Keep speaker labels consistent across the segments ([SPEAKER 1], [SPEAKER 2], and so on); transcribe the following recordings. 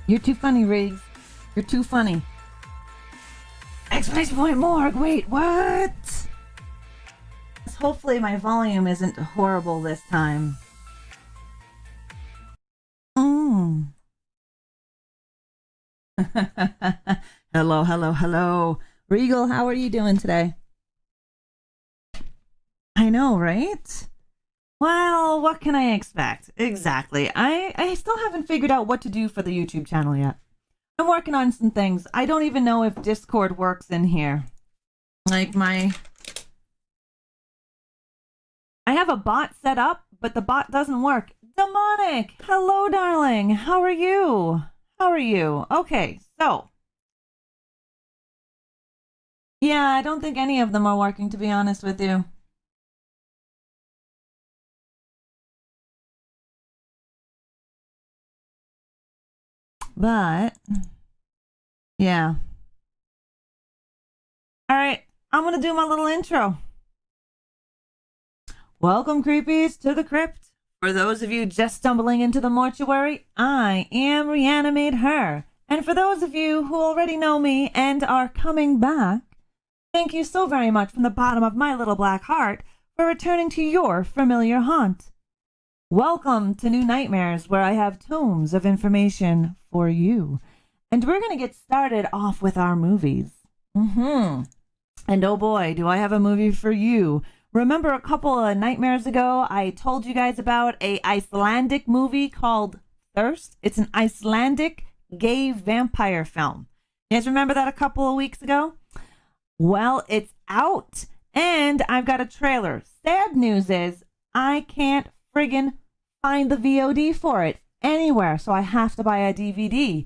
[SPEAKER 1] You're too funny, Riggs. You're too funny. Exclamation point morgue. Wait, what? Hopefully my volume isn't horrible this time. Hello, hello, hello. Regal, how are you doing today? I know, right? Well, what can I expect? Exactly. I still haven't figured out what to do for the YouTube channel yet. I'm working on some things. I don't even know if Discord works in here. Like I have a bot set up, but the bot doesn't work. Demonic! Hello, darling. How are you? How are you? Okay, so. Yeah, I don't think any of them are working, to be honest with you. But, yeah. All right, I'm going to do my little intro. Welcome, creepies, to the Crypt. For those of you just stumbling into the mortuary, I am Reanimate Her. And for those of you who already know me and are coming back, thank you so very much from the bottom of my little black heart for returning to your familiar haunt. Welcome to New Nightmares, where I have tomes of information for you. And we're going to get started off with our movies. And oh boy, do I have a movie for you. Remember a couple of nightmares ago, I told you guys about a Icelandic movie called Thirst? It's an Icelandic gay vampire film. You guys remember that a couple of weeks ago? Well, it's out, and I've got a trailer. Sad news is, I can't friggin' find the VOD for it anywhere, so I have to buy a DVD.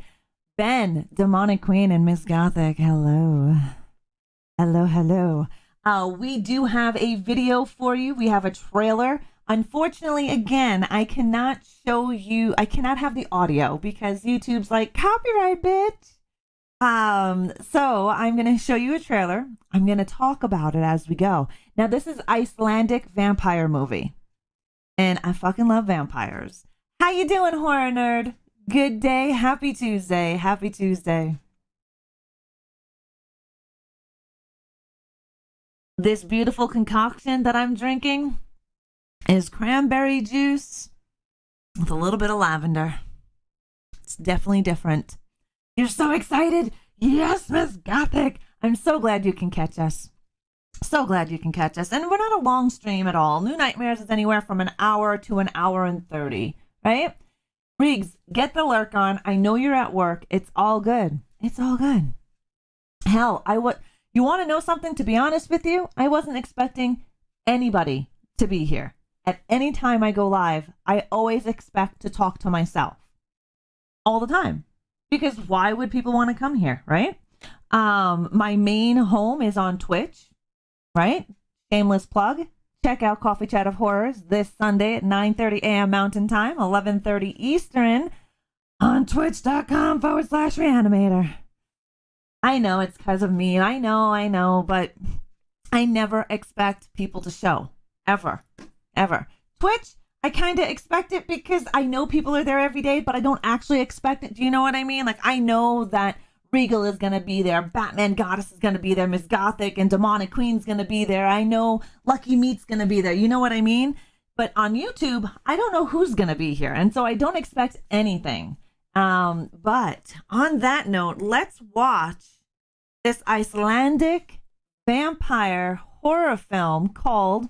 [SPEAKER 1] Ben, Demonic Queen, and Miss Gothic, hello. Hello, hello. We do have a video for you. We have a trailer. Unfortunately, again, I cannot show you, I cannot have the audio because YouTube's like, copyright, bitch. So I'm going to show you a trailer. I'm going to talk about it as we go. Now, this is Icelandic vampire movie. And I fucking love vampires. How you doing, horror nerd? Good day. Happy Tuesday. Happy Tuesday. This beautiful concoction that I'm drinking is cranberry juice with a little bit of lavender. It's definitely different. You're so excited. Yes, Miss Gothic. I'm so glad you can catch us. So glad you can catch us. And we're not a long stream at all. New Nightmares is anywhere from an hour to an hour and 30, right? Riggs, get the lurk on. I know you're at work. It's all good. It's all good. Hell, you want to know something? To be honest with you, I wasn't expecting anybody to be here. At any time I go live, I always expect to talk to myself. All the time. Because why would people want to come here, right? My main home is on Twitch, right? Shameless plug. Check out Coffee Chat of Horrors this Sunday at 9:30 a.m. Mountain Time, 11:30 Eastern on twitch.com/reanimator. I know it's because of me. I know, but I never expect people to show. Ever. Twitch, I kind of expect it because I know people are there every day, but I don't actually expect it. Do you know what I mean? Like, I know that Regal is going to be there. Batman Goddess is going to be there. Miss Gothic and Demonic Queen's going to be there. I know Lucky Meat's going to be there. You know what I mean? But on YouTube, I don't know who's going to be here. And so I don't expect anything. But on that note, let's watch this Icelandic vampire horror film called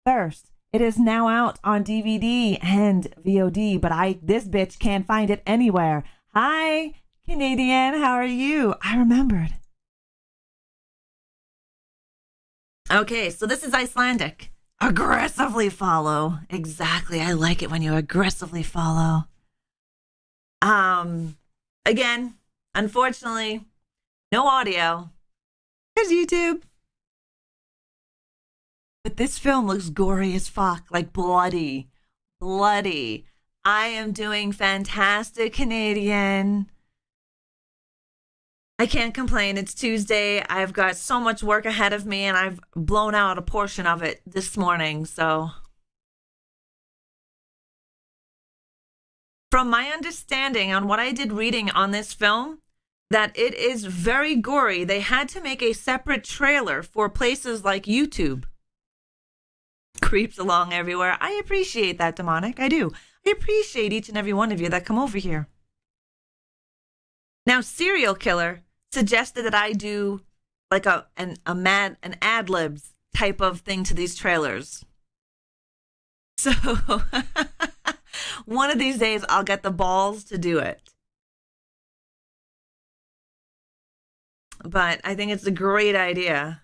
[SPEAKER 1] Thirst. It is now out on DVD and VOD, but this bitch can't find it anywhere. Hi, Canadian, how are you? I remembered. Okay, so this is Icelandic. Aggressively follow. Exactly, I like it when you aggressively follow. Again, unfortunately, no audio. There's YouTube. But this film looks gory as fuck, like bloody. I am doing fantastic, Canadian. I can't complain. It's Tuesday. I've got so much work ahead of me, and I've blown out a portion of it this morning, so. From my understanding on what I did reading on this film, that it is very gory. They had to make a separate trailer for places like YouTube. Creeps along everywhere. I appreciate that, Demonic. I do. I appreciate each and every one of you that come over here. Now, Serial Killer suggested that I do like an ad-libs type of thing to these trailers. So one of these days I'll get the balls to do it. But I think it's a great idea.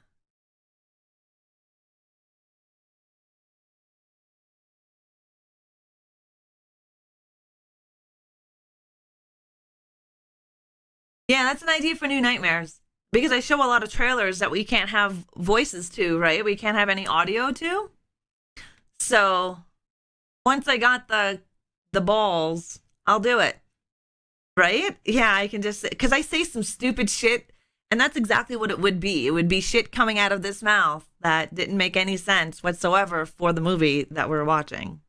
[SPEAKER 1] Yeah, that's an idea for New Nightmares. Because I show a lot of trailers that we can't have voices to, right? We can't have any audio to. So once I got the balls, I'll do it. Right? Yeah, I can just, because I say some stupid shit, and that's exactly what it would be. It would be shit coming out of this mouth that didn't make any sense whatsoever for the movie that we're watching.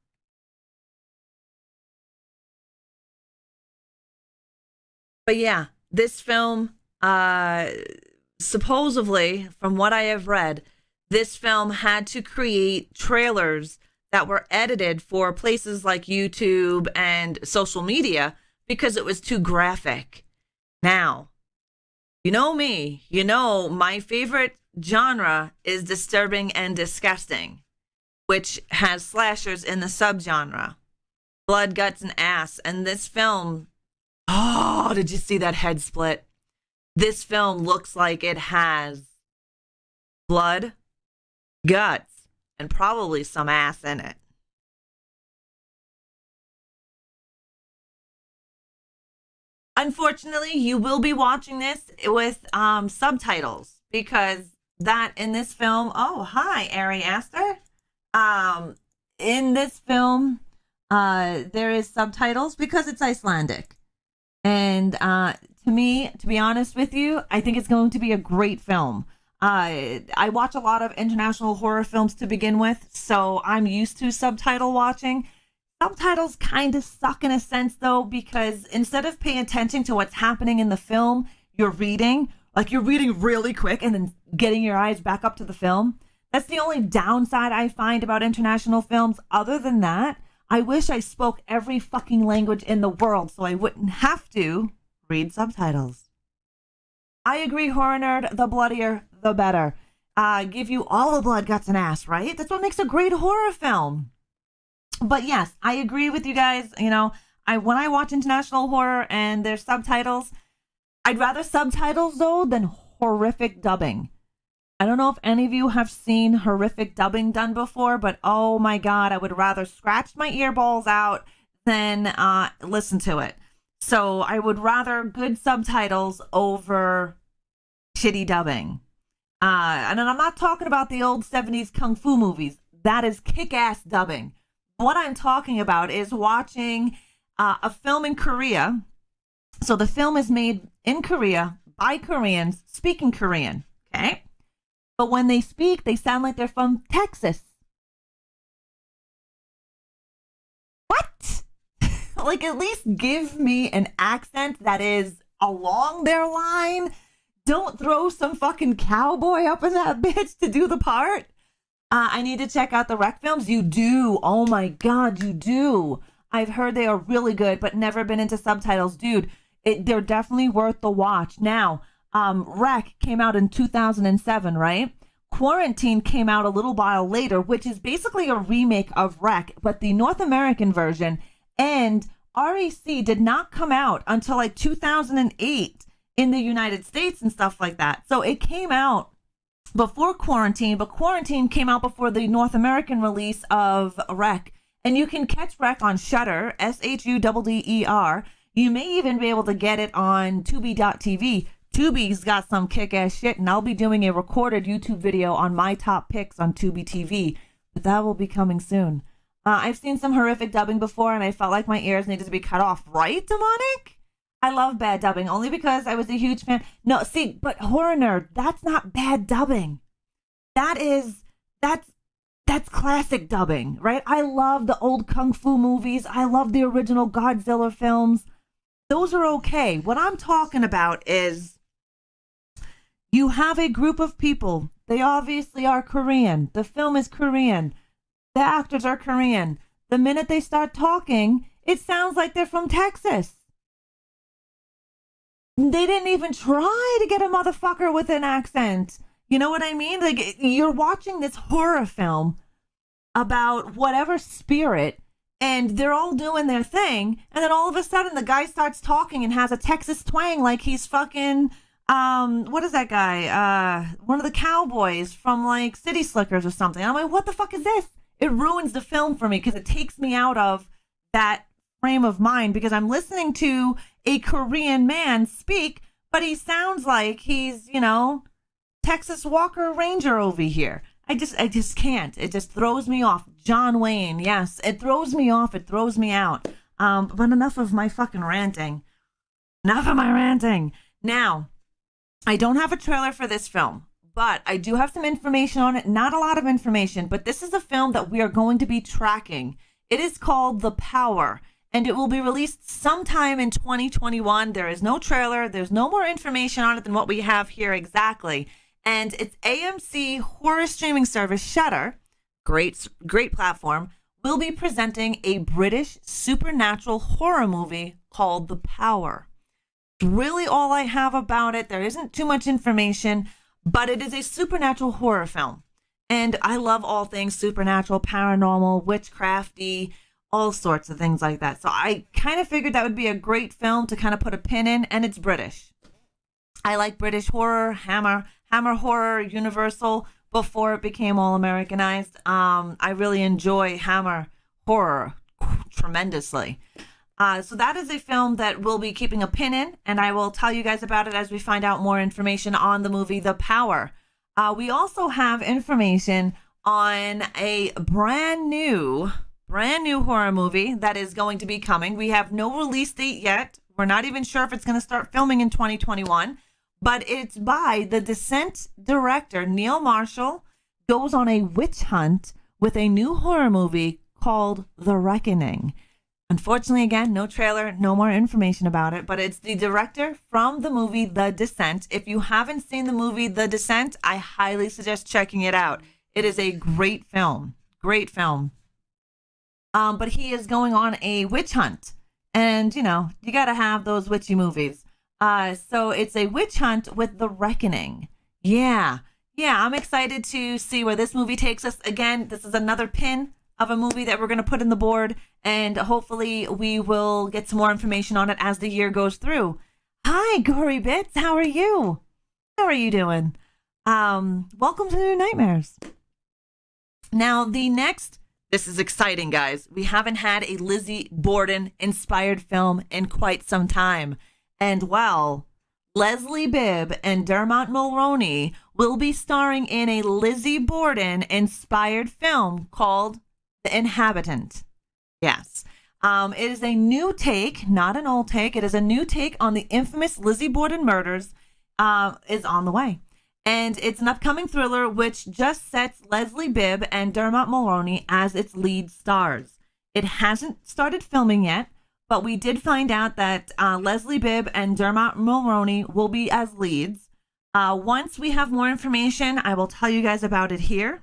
[SPEAKER 1] But yeah, this film, supposedly, from what I have read, this film had to create trailers that were edited for places like YouTube and social media because it was too graphic. Now, you know me, you know my favorite genre is disturbing and disgusting, which has slashers in the subgenre. Blood, guts, and ass. And this film, oh, did you see that head split? This film looks like it has blood, guts, and probably some ass in it. Unfortunately, you will be watching this with subtitles because that in this film, oh, hi, Ari Aster. In this film, there is subtitles because it's Icelandic. And to me, to be honest with you, I think it's going to be a great film. I watch a lot of international horror films to begin with, so I'm used to subtitle watching. Subtitles kind of suck in a sense, though, because instead of paying attention to what's happening in the film, you're reading really quick and then getting your eyes back up to the film. That's the only downside I find about international films. Other than that, I wish I spoke every fucking language in the world so I wouldn't have to read subtitles. I agree, Horror Nerd, the bloodier, the better. Give you all the blood, guts, and ass, right? That's what makes a great horror film. But yes, I agree with you guys. You know, when I watch international horror and there's subtitles, I'd rather subtitles, though, than horrific dubbing. I don't know if any of you have seen horrific dubbing done before, but oh my God, I would rather scratch my earballs out than listen to it. So I would rather good subtitles over shitty dubbing. And I'm not talking about the old 70s kung fu movies. That is kick-ass dubbing. What I'm talking about is watching a film in Korea. So the film is made in Korea by Koreans speaking Korean, okay? But when they speak, they sound like they're from Texas. What? Like, at least give me an accent that is along their line. Don't throw some fucking cowboy up in that bitch to do the part. I need to check out the rec films. You do. Oh my God, you do. I've heard they are really good, but never been into subtitles. Dude, they're definitely worth the watch. Now, Rec came out in 2007, right? Quarantine came out a little while later, which is basically a remake of Rec, but the North American version. And REC did not come out until like 2008 in the United States and stuff like that. So it came out before Quarantine, but Quarantine came out before the North American release of Rec. And you can catch Rec on Shudder, Shudder. You may even be able to get it on Tubi.tv. Tubi's got some kick-ass shit, and I'll be doing a recorded YouTube video on my top picks on Tubi TV, but that will be coming soon. I've seen some horrific dubbing before, and I felt like my ears needed to be cut off. Right, Demonic? I love bad dubbing, only because I was a huge fan. No, see, but Horror Nerd, that's not bad dubbing. That's that's classic dubbing, right? I love the old Kung Fu movies. I love the original Godzilla films. Those are okay. What I'm talking about is you have a group of people. They obviously are Korean. The film is Korean. The actors are Korean. The minute they start talking, it sounds like they're from Texas. They didn't even try to get a motherfucker with an accent. You know what I mean? Like, you're watching this horror film about whatever spirit, and they're all doing their thing, and then all of a sudden the guy starts talking and has a Texas twang like he's fucking, what is that guy? One of the cowboys from, like, City Slickers or something. I'm like, what the fuck is this? It ruins the film for me because it takes me out of that frame of mind, because I'm listening to a Korean man speak, but he sounds like he's, you know, Texas Walker Ranger over here. I just can't. It just throws me off. John Wayne, yes, it throws me off. It throws me out. But enough of my fucking ranting. Enough of my ranting. Now, I don't have a trailer for this film, but I do have some information on it. Not a lot of information, but this is a film that we are going to be tracking. It is called The Power, and it will be released sometime in 2021. There is no trailer. There's no more information on it than what we have here exactly. And it's AMC horror streaming service Shudder, great platform, will be presenting a British supernatural horror movie called The Power. Really all I have about it. There isn't too much information, but it is a supernatural horror film. And I love all things supernatural, paranormal, witchcrafty, all sorts of things like that. So I kind of figured that would be a great film to kind of put a pin in, and it's British. I like British horror, Hammer horror, Universal, before it became all Americanized. I really enjoy Hammer horror tremendously. So that is a film that we'll be keeping a pin in, and I will tell you guys about it as we find out more information on the movie The Power. We also have information on a brand new horror movie that is going to be coming. We have no release date yet. We're not even sure if it's going to start filming in 2021. But it's by the Descent director, Neil Marshall, goes on a witch hunt with a new horror movie called The Reckoning. Unfortunately, again, no trailer, no more information about it, but it's the director from the movie The Descent. If you haven't seen the movie The Descent, I highly suggest checking it out. It is a great film. But he is going on a witch hunt. And, you know, you got to have those witchy movies. So it's a witch hunt with The Reckoning. Yeah, I'm excited to see where this movie takes us. Again, this is another pin of a movie that we're going to put in the board, and hopefully we will get some more information on it as the year goes through. Hi, Gory Bits. How are you? How are you doing? Welcome to New Nightmares. Now, this is exciting, guys. We haven't had a Lizzie Borden inspired film in quite some time. And well, Leslie Bibb and Dermot Mulroney will be starring in a Lizzie Borden inspired film called The Inhabitant. Yes. It is a new take, not an old take. It is a new take on the infamous Lizzie Borden murders, is on the way. And it's an upcoming thriller which just sets Leslie Bibb and Dermot Mulroney as its lead stars. It hasn't started filming yet, but we did find out that Leslie Bibb and Dermot Mulroney will be as leads. Once we have more information, I will tell you guys about it here.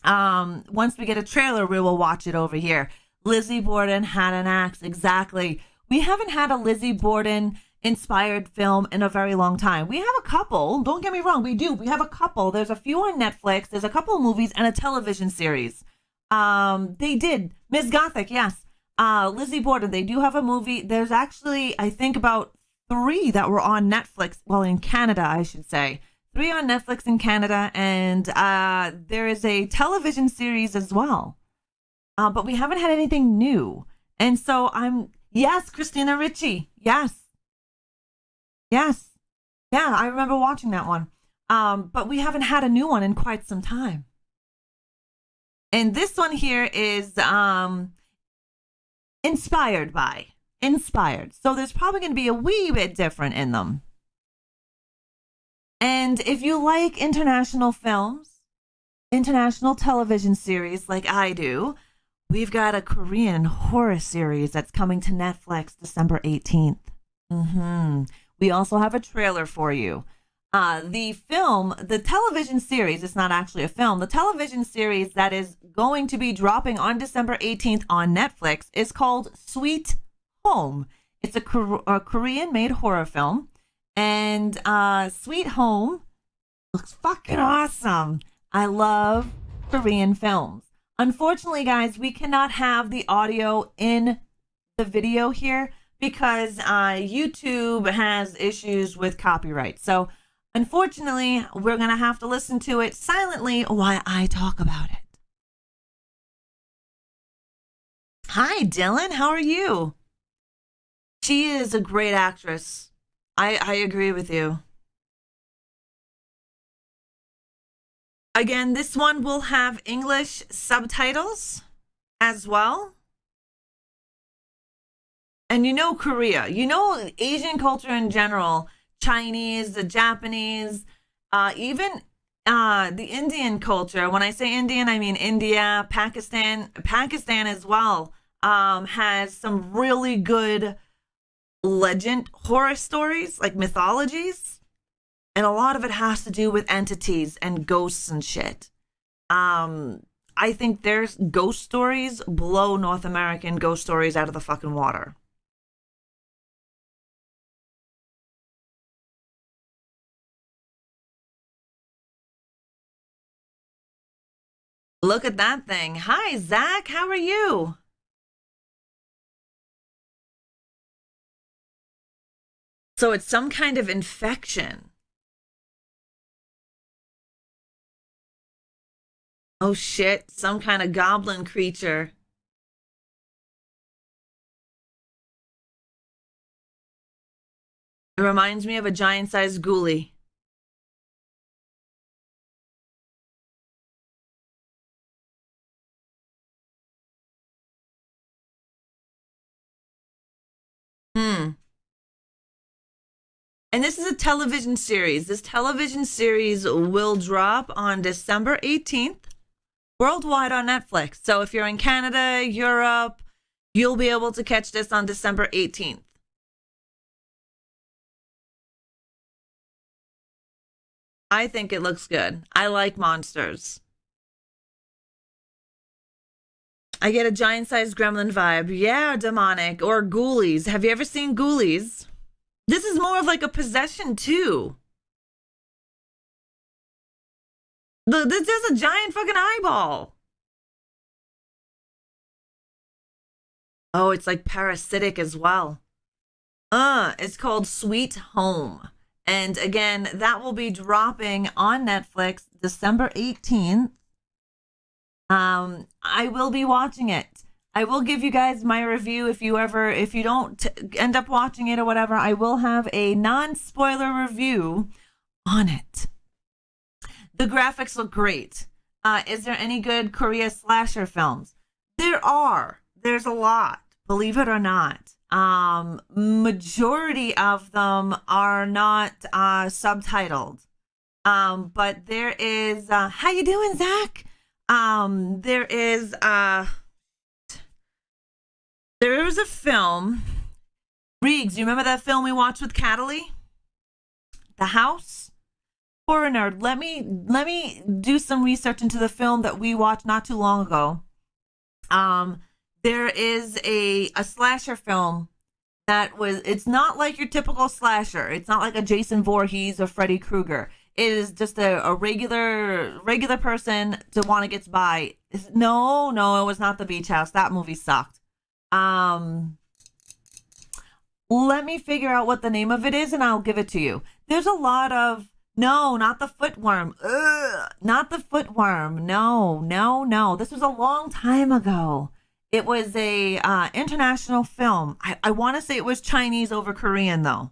[SPEAKER 1] Once we get a trailer, we will watch it over here. Lizzie Borden had an axe, exactly. We haven't had a Lizzie Borden inspired film in a very long time. We have a couple, don't get me wrong, we do. We have a couple. There's a few on Netflix. There's a couple of movies and a television series. They did. Miss Gothic, yes. Lizzie Borden, they do have a movie. There's actually, I think, about 3 that were on Netflix. Well, in Canada, I should say. 3 on Netflix in Canada, and there is a television series as well. But we haven't had anything new. And so yes, Christina Ricci. Yes. Yeah, I remember watching that one. But we haven't had a new one in quite some time. And this one here is inspired. So there's probably going to be a wee bit different in them. And if you like international films, international television series like I do, we've got a Korean horror series that's coming to Netflix December 18th. We also have a trailer for you. The television series, it's not actually a film, the television series that is going to be dropping on December 18th on Netflix is called Sweet Home. It's a Korean-made horror film, and Sweet Home looks fucking awesome. I love Korean films. Unfortunately, guys, we cannot have the audio in the video here because YouTube has issues with copyright. So, unfortunately, we're going to have to listen to it silently while I talk about it. Hi, Dylan. How are you? She is a great actress. I agree with you. Again, this one will have English subtitles as well. And you know Korea, you know Asian culture in general, Chinese, the Japanese, even the Indian culture. When I say Indian, I mean India, Pakistan as well, has some really good legend horror stories, like mythologies. And a lot of it has to do with entities and ghosts and shit. I think their ghost stories blow North American ghost stories out of the fucking water. Look at that thing. Hi, Zach. How are you? So it's some kind of infection. Oh shit, some kind of goblin creature. It reminds me of a giant-sized ghoulie. And this is a television series. This television series will drop on December 18th, worldwide on Netflix. So if you're in Canada, Europe, you'll be able to catch this on December 18th. I think it looks good. I like monsters. I get a giant-sized gremlin vibe. Yeah, demonic. Or ghoulies. Have you ever seen ghoulies? This is more of like a possession, too. There's a giant fucking eyeball. Oh, it's like parasitic as well. It's called Sweet Home. And again, that will be dropping on Netflix December 18th. I will be watching it. I will give you guys my review if you don't end up watching it or whatever. I will have a non-spoiler review on it. The graphics look great. Is there any good Korea slasher films? There are. There's a lot, believe it or not. Majority of them are not subtitled. But there is how you doing, Zach? There is a film. Riggs, you remember that film we watched with Cataly? The House? Horror nerd. Let me do some research into the film that we watched not too long ago. There is a slasher film it's not like your typical slasher. It's not like a Jason Voorhees or Freddy Krueger. It is just a regular person to want to get by. No, it was not The Beach House. That movie sucked. Let me figure out what the name of it is and I'll give it to you. There's a lot of no, not the footworm. Not the footworm. No. This was a long time ago. It was a international film. I want to say it was Chinese over Korean, though.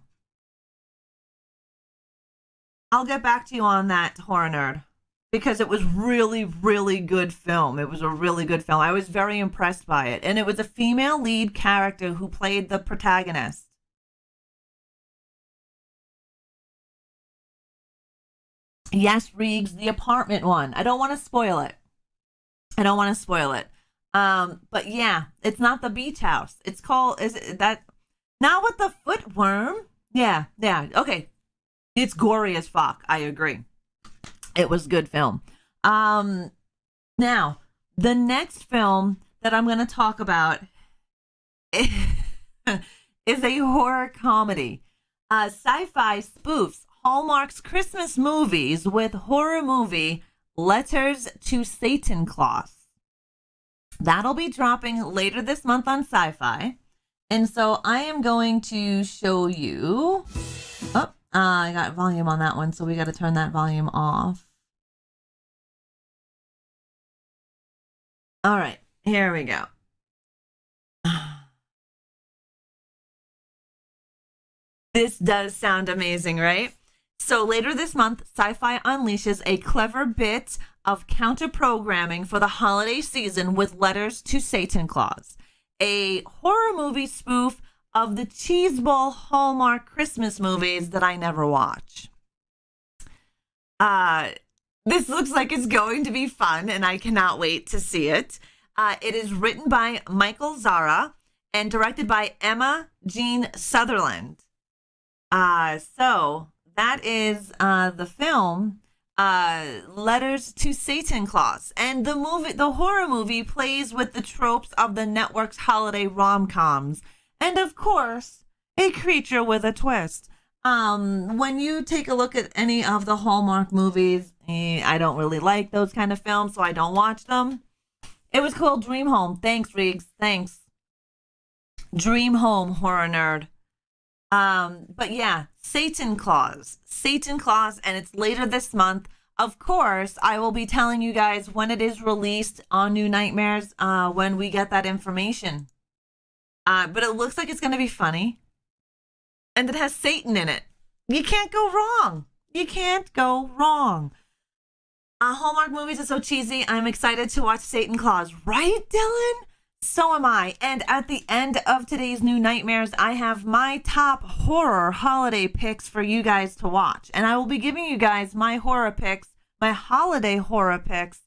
[SPEAKER 1] I'll get back to you on that, horror nerd, because it was really, really good film. It was a really good film. I was very impressed by it. And it was a female lead character who played the protagonist. Yes, Reegs, the apartment one. I don't want to spoil it. But yeah, it's not the beach house. It's called, is it that, not with the footworm? Yeah. Okay. It's gory as fuck. I agree. It was good film. Now, the next film that I'm going to talk about is a horror comedy. Sci-fi spoofs Hallmark's Christmas movies with horror movie Letters to Satan Claus. That'll be dropping later this month on Sci-Fi. And so I am going to show you... Oh, I got volume on that one, so we got to turn that volume off. All right, here we go. This does sound amazing, right? So later this month, Sci-Fi unleashes a clever bit of counter-programming for the holiday season with Letters to Satan Claus, a horror movie spoof of the cheeseball Hallmark Christmas movies that I never watch. This looks like it's going to be fun, and I cannot wait to see it. It is written by Michael Zara and directed by Emma Jean Sutherland. So that is the film Letters to Satan Claus, and the horror movie plays with the tropes of the network's holiday rom-coms, and of course, a creature with a twist. When you take a look at any of the Hallmark movies, I don't really like those kind of films, so I don't watch them. It was called Dream Home. Thanks, Riggs. Thanks. Dream Home, horror nerd. But yeah, Satan Claus, and it's later this month. Of course, I will be telling you guys when it is released on New Nightmares, when we get that information. But it looks like it's going to be funny. And it has Satan in it. You can't go wrong. Hallmark movies are so cheesy. I'm excited to watch Satan Claus. Right, Dylan? So am I. And at the end of today's New Nightmares, I have my top horror holiday picks for you guys to watch. And I will be giving you guys my horror picks, my holiday horror picks,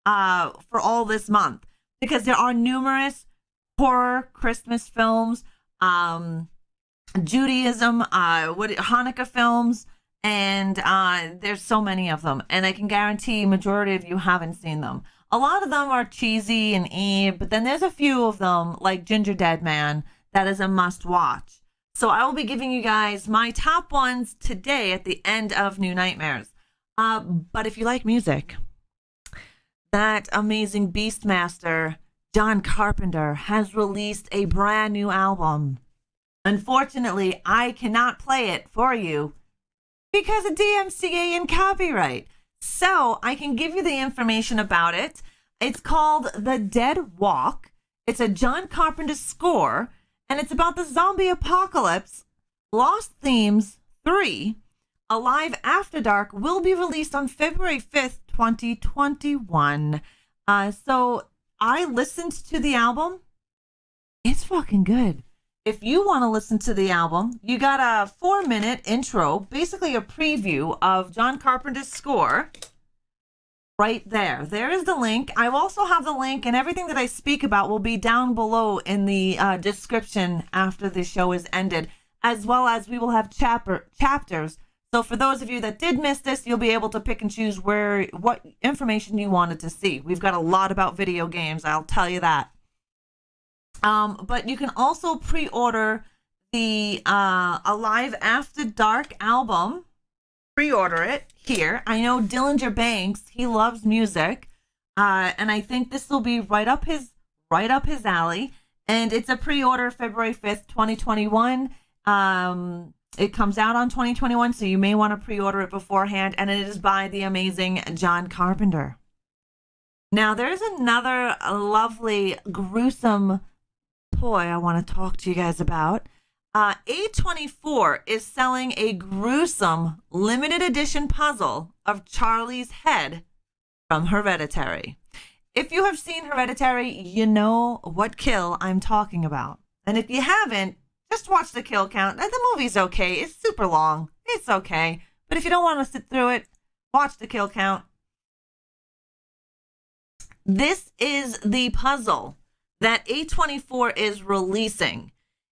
[SPEAKER 1] for all this month. Because there are numerous horror Christmas films, Judaism, Hanukkah films, and there's so many of them. And I can guarantee majority of you haven't seen them. A lot of them are cheesy and but then there's a few of them, like GingerDead Man, that is a must watch. So I will be giving you guys my top ones today at the end of New Nightmares. But if you like music, that amazing Beastmaster, John Carpenter, has released a brand new album. Unfortunately, I cannot play it for you because of DMCA and copyright. So I can give you the information about it. It's called The Dead Walk. It's a John Carpenter score, and it's about the zombie apocalypse. Lost Themes 3, Alive After Dark, will be released on February 5th, 2021. So I listened to the album. It's fucking good. If you want to listen to the album, you got a 4-minute intro, basically a preview of John Carpenter's score right there. There is the link. I also have the link, and everything that I speak about will be down below in the description after the show is ended, as well as we will have chapters. So for those of you that did miss this, you'll be able to pick and choose what information you wanted to see. We've got a lot about video games, I'll tell you that. But you can also pre-order the Alive After Dark album. Pre-order it here. I know Dillinger Banks, he loves music, and I think this will be right up his alley. And it's a pre-order February 5th, 2021. It comes out on 2021, so you may want to pre-order it beforehand. And it is by the amazing John Carpenter. Now, there's another lovely, gruesome toy I want to talk to you guys about. A24 is selling a gruesome limited edition puzzle of Charlie's head from Hereditary. If you have seen Hereditary, you know what kill I'm talking about. And if you haven't, just watch the kill count. The movie's okay. It's super long. It's okay. But if you don't want to sit through it, Watch the kill count. This is the puzzle that A24 is releasing.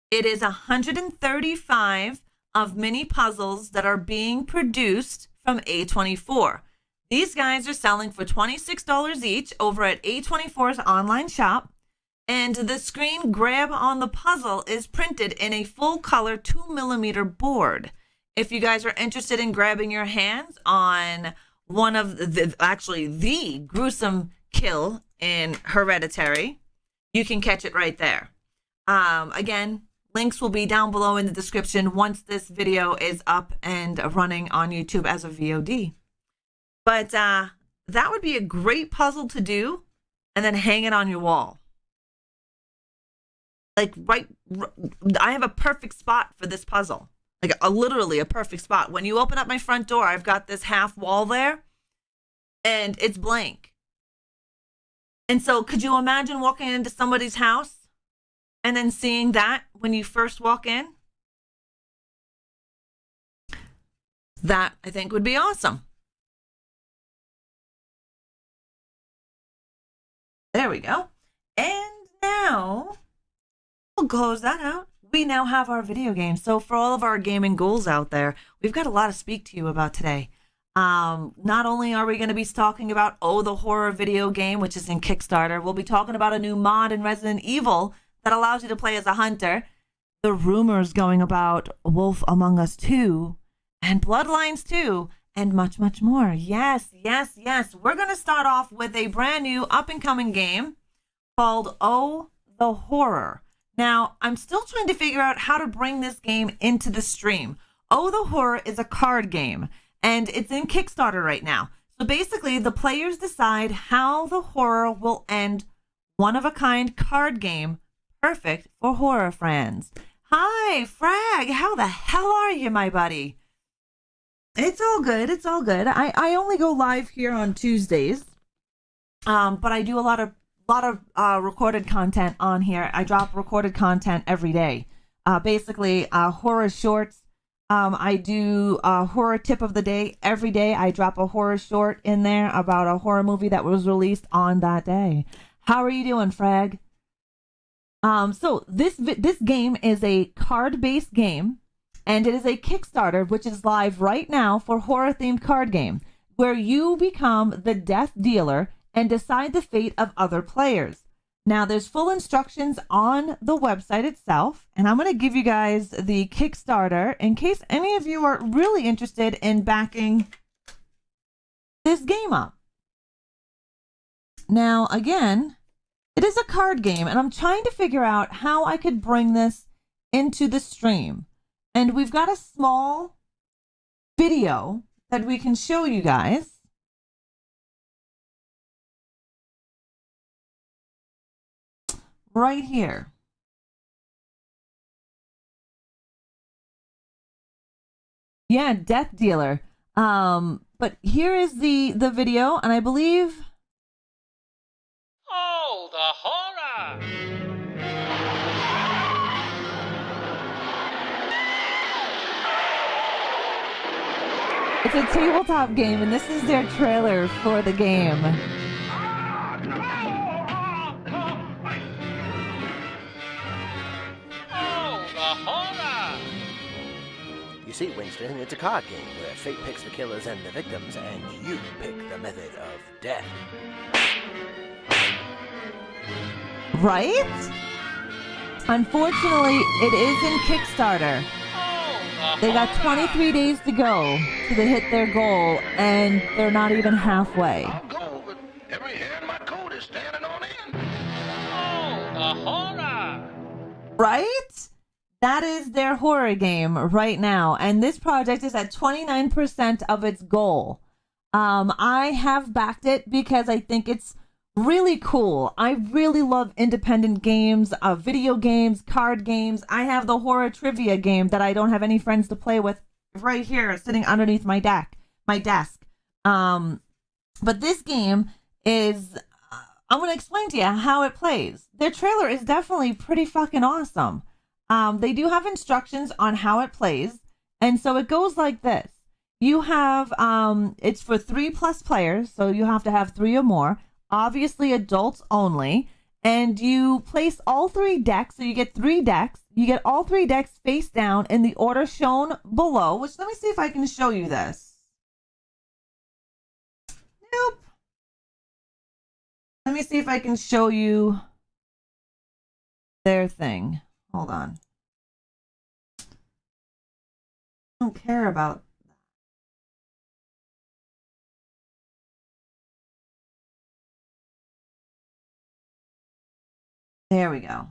[SPEAKER 1] It is 135 of mini puzzles that are being produced from A24. These guys are selling for $26 each over at A24's online shop. And the screen grab on the puzzle is printed in a full color 2mm board. If you guys are interested in grabbing your hands on one of the gruesome kill in Hereditary, you can catch it right there. Again, links will be down below in the description once this video is up and running on YouTube as a VOD. But that would be a great puzzle to do and then hang it on your wall. Like I have a perfect spot for this puzzle. Like literally a perfect spot. When you open up my front door, I've got this half wall there and it's blank. And so could you imagine walking into somebody's house and then seeing that when you first walk in? That I think would be awesome. There we go. And now we'll close that out. We now have our video game. So for all of our gaming ghouls out there, we've got a lot to speak to you about today. Not only are we going to be talking about the horror video game, which is in Kickstarter, we'll be talking about a new mod in Resident Evil that allows you to play as a hunter, the rumors going about Wolf Among Us 2 and Bloodlines 2, and much, much more. Yes, yes, yes. We're going to start off with a brand new up-and-coming game called the Horror. Now, I'm still trying to figure out how to bring this game into the stream. The Horror is a card game, and it's in Kickstarter right now. So basically, the players decide how the horror will end. One-of-a-kind card game, perfect for horror fans. Hi, Frag. How the hell are you, my buddy? It's all good. It's all good. I only go live here on Tuesdays, but I do a lot of recorded content on here. I drop recorded content every day. Basically, horror shorts. I do a horror tip of the day. Every day I drop a horror short in there about a horror movie that was released on that day. How are you doing, Frag? So this game is a card-based game, and it is a Kickstarter, which is live right now for horror-themed card game, where you become the death dealer and decide the fate of other players. Now, there's full instructions on the website itself, and I'm going to give you guys the Kickstarter in case any of you are really interested in backing this game up. Now, again, it is a card game, and I'm trying to figure out how I could bring this into the stream. And we've got a small video that we can show you guys. Right here. Yeah, Death Dealer. But here is the video, and I believe...
[SPEAKER 2] Oh, the horror!
[SPEAKER 1] It's a tabletop game, and this is their trailer for the game.
[SPEAKER 3] You see, Winston, it's a card game where fate picks the killers and the victims, and you pick the method of death.
[SPEAKER 1] Right? Unfortunately, it is in Kickstarter. They got 23 days to go to hit their goal, and they're not even halfway.
[SPEAKER 4] I'll go, but every hair in my coat is standing on end.
[SPEAKER 2] Oh, the horror!
[SPEAKER 1] Right? That is their horror game right now, and this project is at 29% of its goal. I have backed it because I think it's really cool. I really love independent games, video games, card games. I have the horror trivia game that I don't have any friends to play with right here, sitting underneath my desk. But this game is, I'm going to explain to you how it plays. Their trailer is definitely pretty fucking awesome. They do have instructions on how it plays, and so it goes like this. You have, it's for 3+ players, so you have to have 3 or more. Obviously, adults only. And you place all 3 decks, so you get 3 decks. You get all 3 decks face down in the order shown below, which let me see if I can show you this. Nope. Let me see if I can show you their thing. Hold on. I don't care about that. There we go.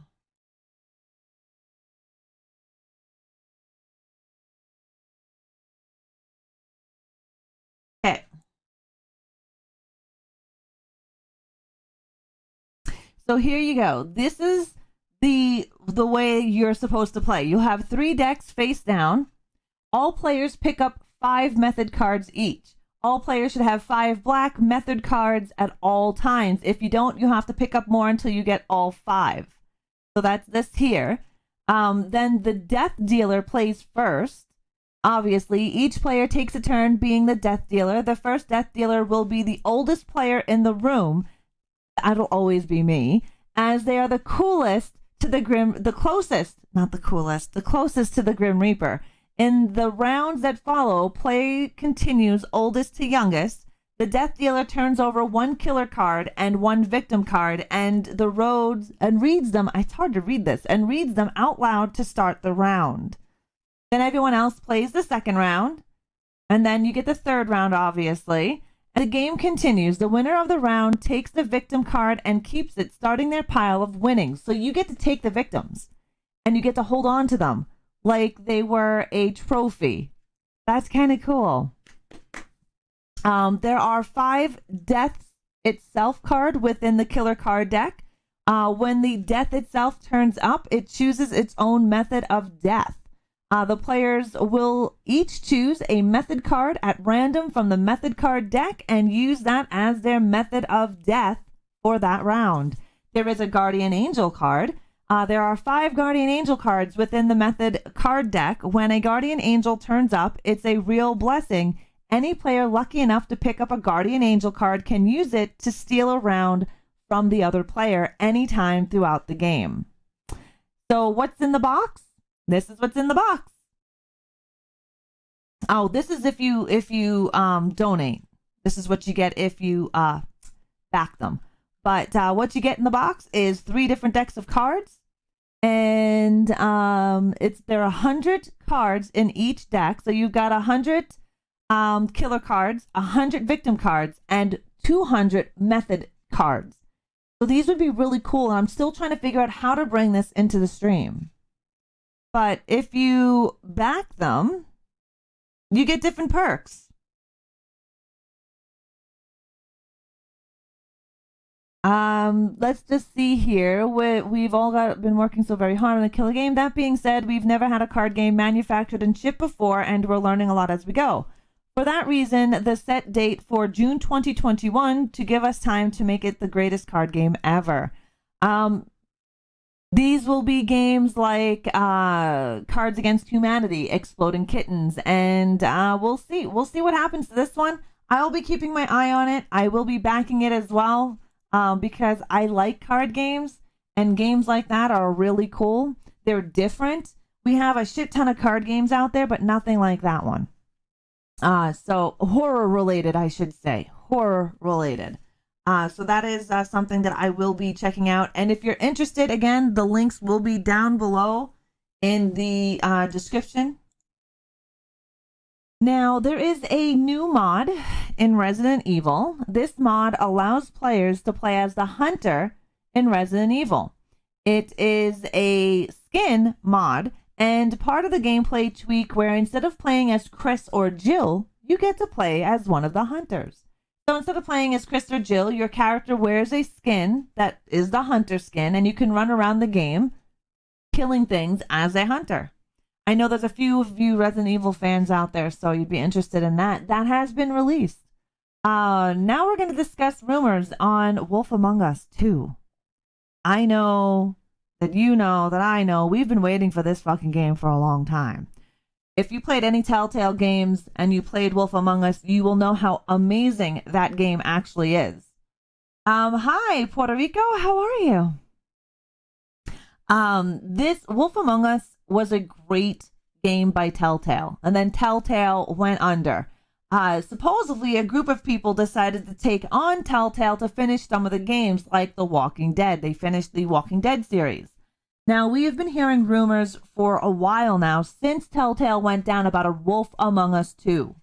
[SPEAKER 1] Okay. So here you go. This is the way you're supposed to play. You have 3 decks face down. All players pick up 5 method cards each. All players should have 5 black method cards at all times. If you don't, you have to pick up more until you get all 5. So that's this here. Then the death dealer plays first. Obviously, each player takes a turn being the death dealer. The first death dealer will be the oldest player in the room. That'll always be me, as they are the closest to the Grim Reaper. In the rounds that follow, play continues oldest to youngest. The death dealer turns over 1 killer card and 1 victim card and reads them. It's hard to read this, and reads them out loud to start the round. Then everyone else plays the second round, and then you get the third round, obviously. And the game continues. The winner of the round takes the victim card and keeps it, starting their pile of winnings. So you get to take the victims, and you get to hold on to them like they were a trophy. That's kind of cool. There are 5 deaths itself card within the killer card deck. When the death itself turns up, it chooses its own method of death. The players will each choose a method card at random from the method card deck and use that as their method of death for that round. There is a guardian angel card. There are 5 guardian angel cards within the method card deck. When a guardian angel turns up, it's a real blessing. Any player lucky enough to pick up a guardian angel card can use it to steal a round from the other player anytime throughout the game. So what's in the box? This is what's in the box. Oh, this is if you donate. This is what you get if you back them. But what you get in the box is 3 different decks of cards, and there are 100 cards in each deck. So you've got 100 killer cards, 100 victim cards, and 200 method cards. So these would be really cool, and I'm still trying to figure out how to bring this into the stream. But if you back them, you get different perks. Let's just see here. We've all been working so very hard on the killer game. That being said, we've never had a card game manufactured and shipped before, and we're learning a lot as we go. For that reason, the set date for June 2021 to give us time to make it the greatest card game ever. These will be games like Cards Against Humanity, Exploding Kittens, and we'll see. We'll see what happens to this one. I'll be keeping my eye on it. I will be backing it as well because I like card games, and games like that are really cool. They're different. We have a shit ton of card games out there, but nothing like that one. So horror related, I should say. Horror related. So that is something that I will be checking out. And if you're interested, again, the links will be down below in the description. Now, there is a new mod in Resident Evil. This mod allows players to play as the hunter in Resident Evil. It is a skin mod and part of the gameplay tweak where instead of playing as Chris or Jill, you get to play as one of the hunters. So instead of playing as Chris or Jill, your character wears a skin that is the hunter skin, and you can run around the game killing things as a hunter. I know there's a few of you Resident Evil fans out there, so you'd be interested in that. That has been released. Now we're going to discuss rumors on Wolf Among Us 2. I know that you know that I know we've been waiting for this fucking game for a long time. If you played any Telltale games and you played Wolf Among Us, you will know how amazing that game actually is. Hi, Puerto Rico. How are you? This Wolf Among Us was a great game by Telltale, and then Telltale went under. Supposedly, a group of people decided to take on Telltale to finish some of the games, like The Walking Dead. They finished the Walking Dead series. Now, we have been hearing rumors for a while now, since Telltale went down, about a Wolf Among Us 2.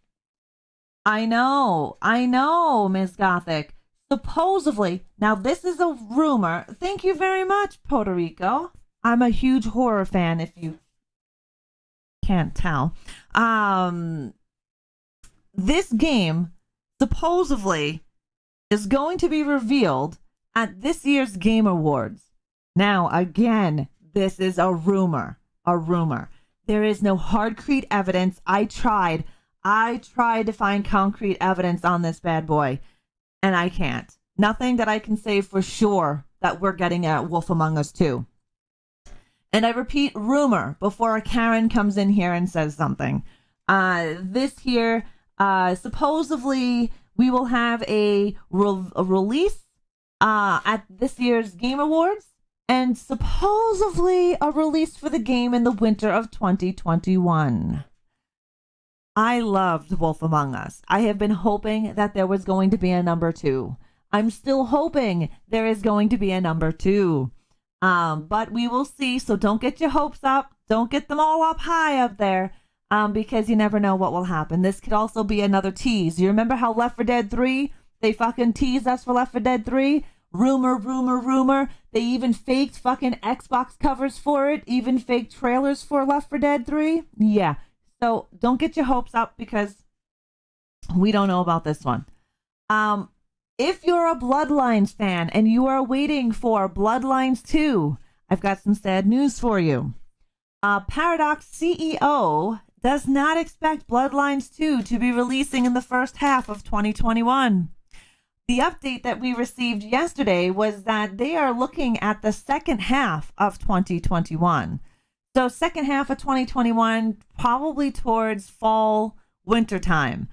[SPEAKER 1] I know, Ms. Gothic. Supposedly, now this is a rumor. Thank you very much, Puerto Rico. I'm a huge horror fan, if you can't tell. This game supposedly is going to be revealed at this year's Game Awards. Now, again, this is a rumor. There is no concrete evidence. I tried to find concrete evidence on this bad boy, and I can't. Nothing that I can say for sure that we're getting at Wolf Among Us 2. And I repeat, rumor, before a Karen comes in here and says something. This here, supposedly, we will have a release at this year's Game Awards, and supposedly a release for the game in the winter of 2021. I loved Wolf Among Us. I have been hoping that there was going to be a number 2. I'm still hoping there is going to be a number 2. But we will see, so don't get your hopes up. Don't get them all up high up there, because you never know what will happen. This could also be another tease. You remember how Left 4 Dead 3, they fucking teased us for Left 4 Dead 3? Rumor. They even faked fucking Xbox covers for it, even faked trailers for Left 4 Dead 3. Yeah. So don't get your hopes up, because we don't know about this one. If you're a Bloodlines fan and you are waiting for Bloodlines 2, I've got some sad news for you. Paradox CEO does not expect Bloodlines 2 to be releasing in the first half of 2021. The update that we received yesterday was that they are looking at the second half of 2021. So second half of 2021, probably towards fall, winter time.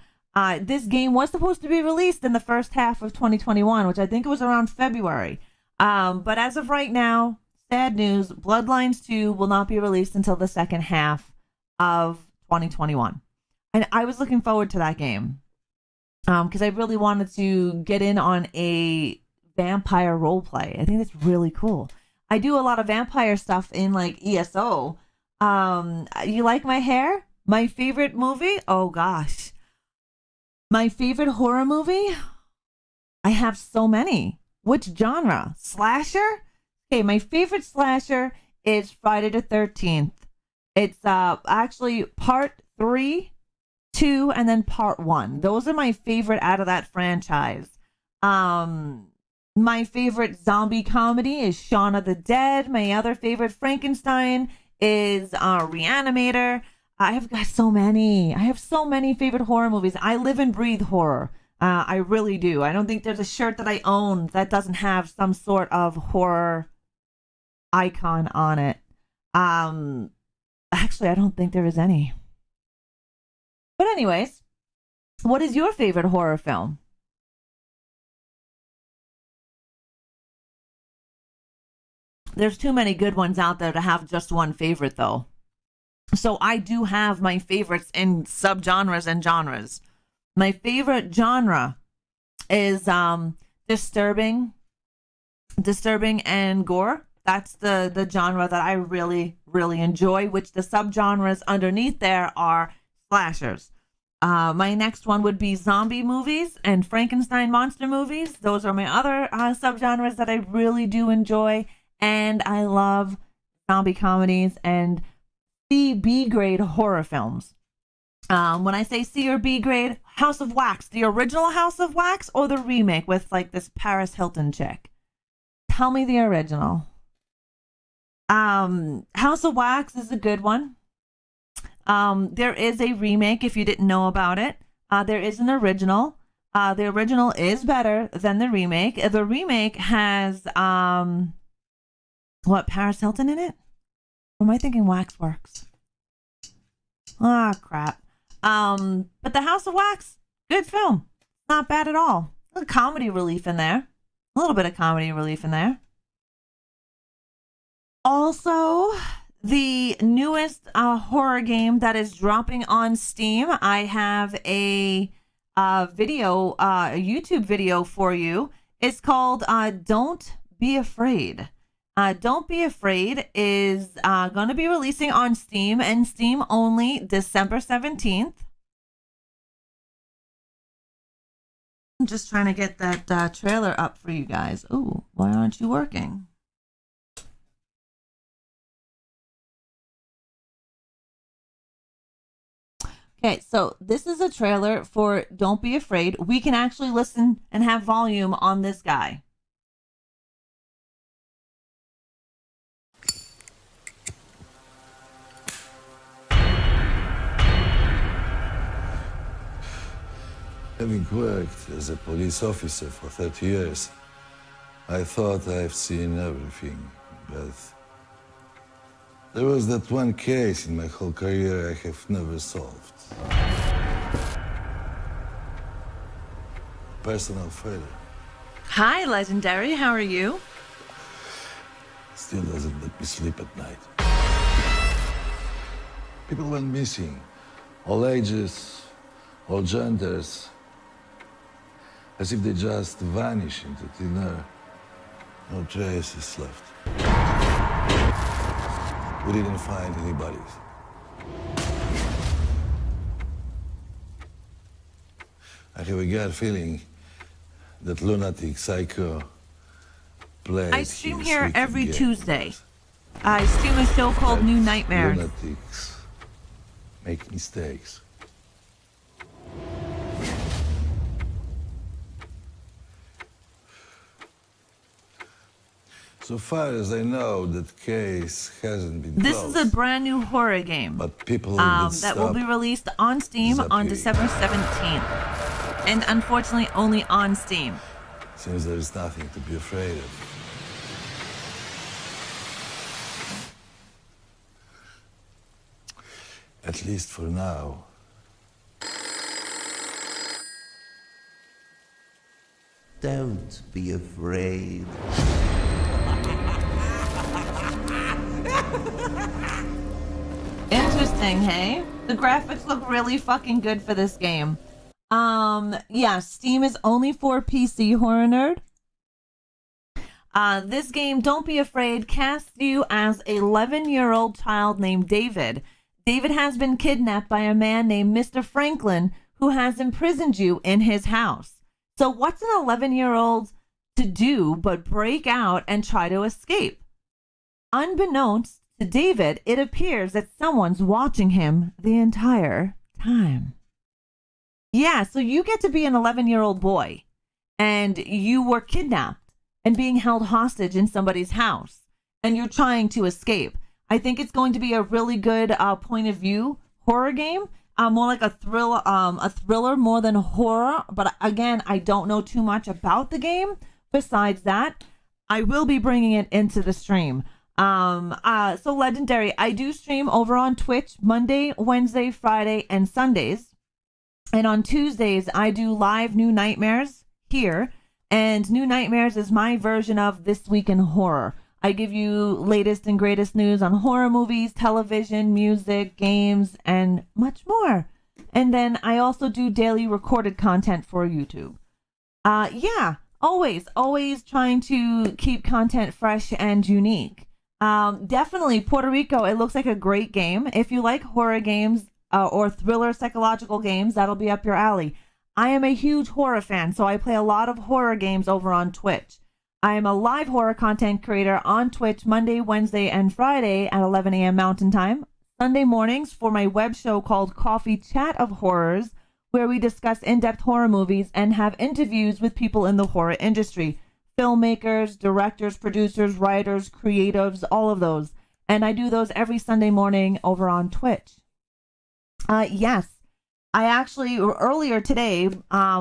[SPEAKER 1] This game was supposed to be released in the first half of 2021, which I think it was around February. But as of right now, sad news, Bloodlines 2 will not be released until the second half of 2021. And I was looking forward to that game, because I really wanted to get in on a vampire roleplay. I think that's really cool. I do a lot of vampire stuff in like ESO. You like my hair? My favorite movie? Oh gosh. My favorite horror movie? I have so many. Which genre? Slasher? Okay, my favorite slasher is Friday the 13th. It's actually part 3, 2, and then part 1. Those are my favorite out of that franchise. My favorite zombie comedy is Shaun of the Dead. My other favorite Frankenstein is Reanimator. I have got so many. I have so many favorite horror movies. I live and breathe horror. I really do. I don't think there's a shirt that I own that doesn't have some sort of horror icon on it. Actually, I don't think there is any. But anyways, what is your favorite horror film? There's too many good ones out there to have just one favorite, though. So I do have my favorites in subgenres and genres. My favorite genre is disturbing and gore. That's the genre that I really, really enjoy, which the subgenres underneath there are slashers. My next one would be zombie movies and Frankenstein monster movies. Those are my other subgenres that I really do enjoy. And I love zombie comedies and C/B grade horror films. When I say C or B grade, House of Wax, the original House of Wax or the remake with like this Paris Hilton chick? Tell me the original. House of Wax is a good one. There is a remake if you didn't know about it. There is an original. The original is better than the remake. The remake has Paris Hilton in it? Or am I thinking Waxworks? Ah, crap. But The House of Wax, good film. Not bad at all. A little comedy relief in there. A little bit of comedy relief in there. Also, the newest horror game that is dropping on Steam. I have a YouTube video for you. It's called Don't Be Afraid. Don't Be Afraid is going to be releasing on Steam and Steam only December 17th. I'm just trying to get that trailer up for you guys. Ooh, why aren't you working? Okay, so this is a trailer for Don't Be Afraid. We can actually listen and have volume on this guy.
[SPEAKER 5] Having worked as a police officer for 30 years, I thought I've seen everything, but there was that one case in my whole career I have never solved. Personal failure.
[SPEAKER 1] Hi, Legendary. How are you?
[SPEAKER 5] Still doesn't let me sleep at night. People went missing. All ages, all genders. As if they just vanish into thin air. No traces left. We didn't find anybody. I have a gut feeling that lunatic psycho played.
[SPEAKER 1] I stream
[SPEAKER 5] his
[SPEAKER 1] here
[SPEAKER 5] wicked
[SPEAKER 1] every
[SPEAKER 5] game.
[SPEAKER 1] Tuesday. I stream a show called New Nightmares.
[SPEAKER 5] Lunatics make mistakes. So far as I know, that case hasn't been
[SPEAKER 1] This
[SPEAKER 5] closed.
[SPEAKER 1] is a brand new horror game
[SPEAKER 5] But people
[SPEAKER 1] that will be released on Steam on
[SPEAKER 5] disappearing.
[SPEAKER 1] December 17th. And unfortunately, only on Steam.
[SPEAKER 5] Seems there's nothing to be afraid of. At least for now.
[SPEAKER 6] Don't be afraid.
[SPEAKER 1] Interesting, hey? The graphics look really fucking good for this game. Yeah, Steam is only for PC, Horror Nerd. This game, Don't Be Afraid, casts you as an 11-year-old child named David. David has been kidnapped by a man named Mr. Franklin, who has imprisoned you in his house. So what's an 11-year-old to do but break out and try to escape? Unbeknownst to David, it appears that someone's watching him the entire time. Yeah, so you get to be an 11-year-old boy, and you were kidnapped and being held hostage in somebody's house, and you're trying to escape. I think it's going to be a really good point of view horror game, more like a thriller more than horror. But again, I don't know too much about the game. Besides that, I will be bringing it into the stream. So Legendary, I do stream over on Twitch Monday, Wednesday, Friday, and Sundays. And on Tuesdays, I do live New Nightmares here. And New Nightmares is my version of This Week in Horror. I give you latest and greatest news on horror movies, television, music, games, and much more. And then I also do daily recorded content for YouTube. Yeah, always trying to keep content fresh and unique. Definitely Puerto Rico, it looks like a great game. If you like horror games or thriller psychological games, that'll be up your alley. I am a huge horror fan, so I play a lot of horror games over on Twitch. I am a live horror content creator on Twitch Monday, Wednesday, and Friday at 11 a.m. Mountain Time. Sunday mornings for my web show called Coffee Chat of Horrors, where we discuss in-depth horror movies and have interviews with people in the horror industry. Filmmakers, directors, producers, writers, creatives, all of those. And I do those every Sunday morning over on Twitch. Yes, I actually, earlier today,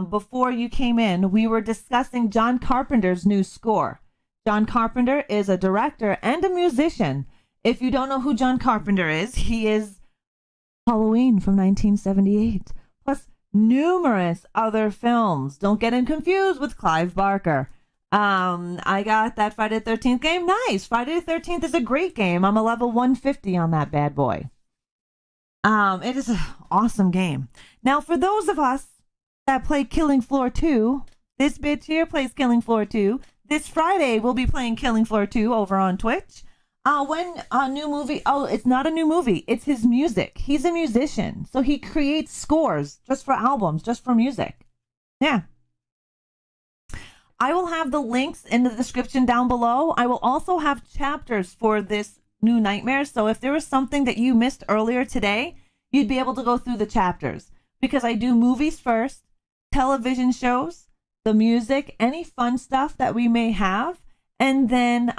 [SPEAKER 1] before you came in, we were discussing John Carpenter's new score. John Carpenter is a director and a musician. If you don't know who John Carpenter is, he is Halloween from 1978, plus numerous other films. Don't get him confused with Clive Barker. I got that Friday the 13th game. Nice. Friday the 13th is a great game. I'm a level 150 on that bad boy. It is an awesome game. Now, for those of us that play Killing Floor 2, this bitch here plays Killing Floor 2. This Friday, we'll be playing Killing Floor 2 over on Twitch. When a new movie, it's not a new movie. It's his music. He's a musician. So he creates scores just for albums, just for music. Yeah. I will have the links in the description down below. I will also have chapters for this new nightmare. So if there was something that you missed earlier today, you'd be able to go through the chapters. Because I do movies first, television shows, the music, any fun stuff that we may have, and then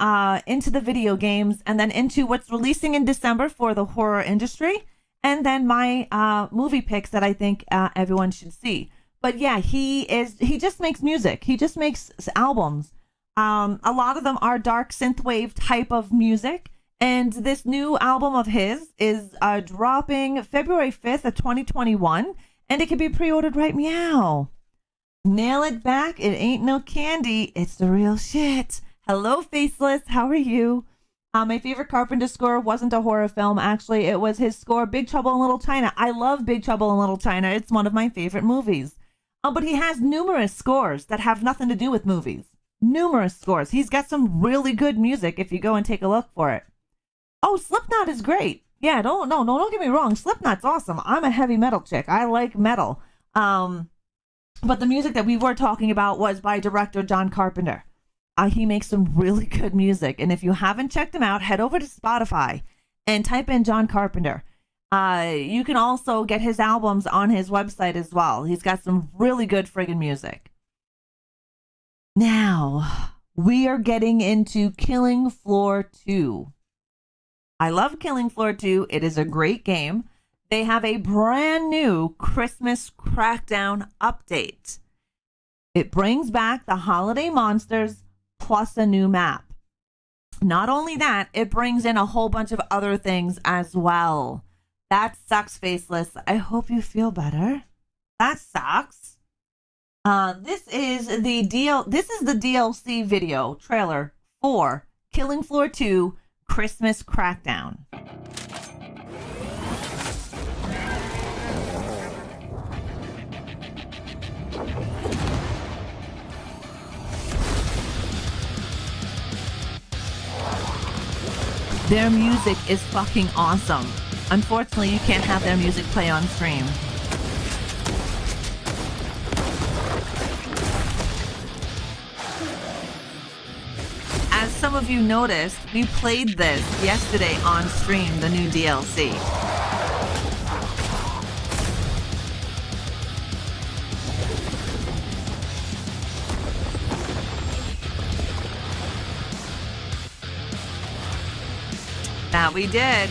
[SPEAKER 1] into the video games, and then into what's releasing in December for the horror industry, and then my movie picks that I think everyone should see. But yeah, he just makes music. He just makes albums. A lot of them are dark synthwave type of music. And this new album of his is dropping February 5th of 2021. And it can be pre-ordered right meow. Nail it back. It ain't no candy. It's the real shit. Hello, Faceless. How are you? My favorite Carpenter score wasn't a horror film. Actually, it was his score, Big Trouble in Little China. I love Big Trouble in Little China. It's one of my favorite movies. But he has numerous scores that have nothing to do with movies. Numerous scores. He's got some really good music if you go and take a look for it. Oh, Slipknot is great. Yeah, don't get me wrong. Slipknot's awesome. I'm a heavy metal chick. I like metal. But the music that we were talking about was by director John Carpenter. He makes some really good music. And if you haven't checked him out, head over to Spotify and type in John Carpenter. You can also get his albums on his website as well. He's got some really good friggin' music. Now, we are getting into Killing Floor 2. I love Killing Floor 2. It is a great game. They have a brand new Christmas Crackdown update. It brings back the holiday monsters plus a new map. Not only that, it brings in a whole bunch of other things as well. That sucks, Faceless. I hope you feel better. That sucks. This is the DLC video trailer for Killing Floor 2 Christmas Crackdown. Their music is fucking awesome. Unfortunately, you can't have their music play on stream. As some of you noticed, we played this yesterday on stream, the new DLC. That we did.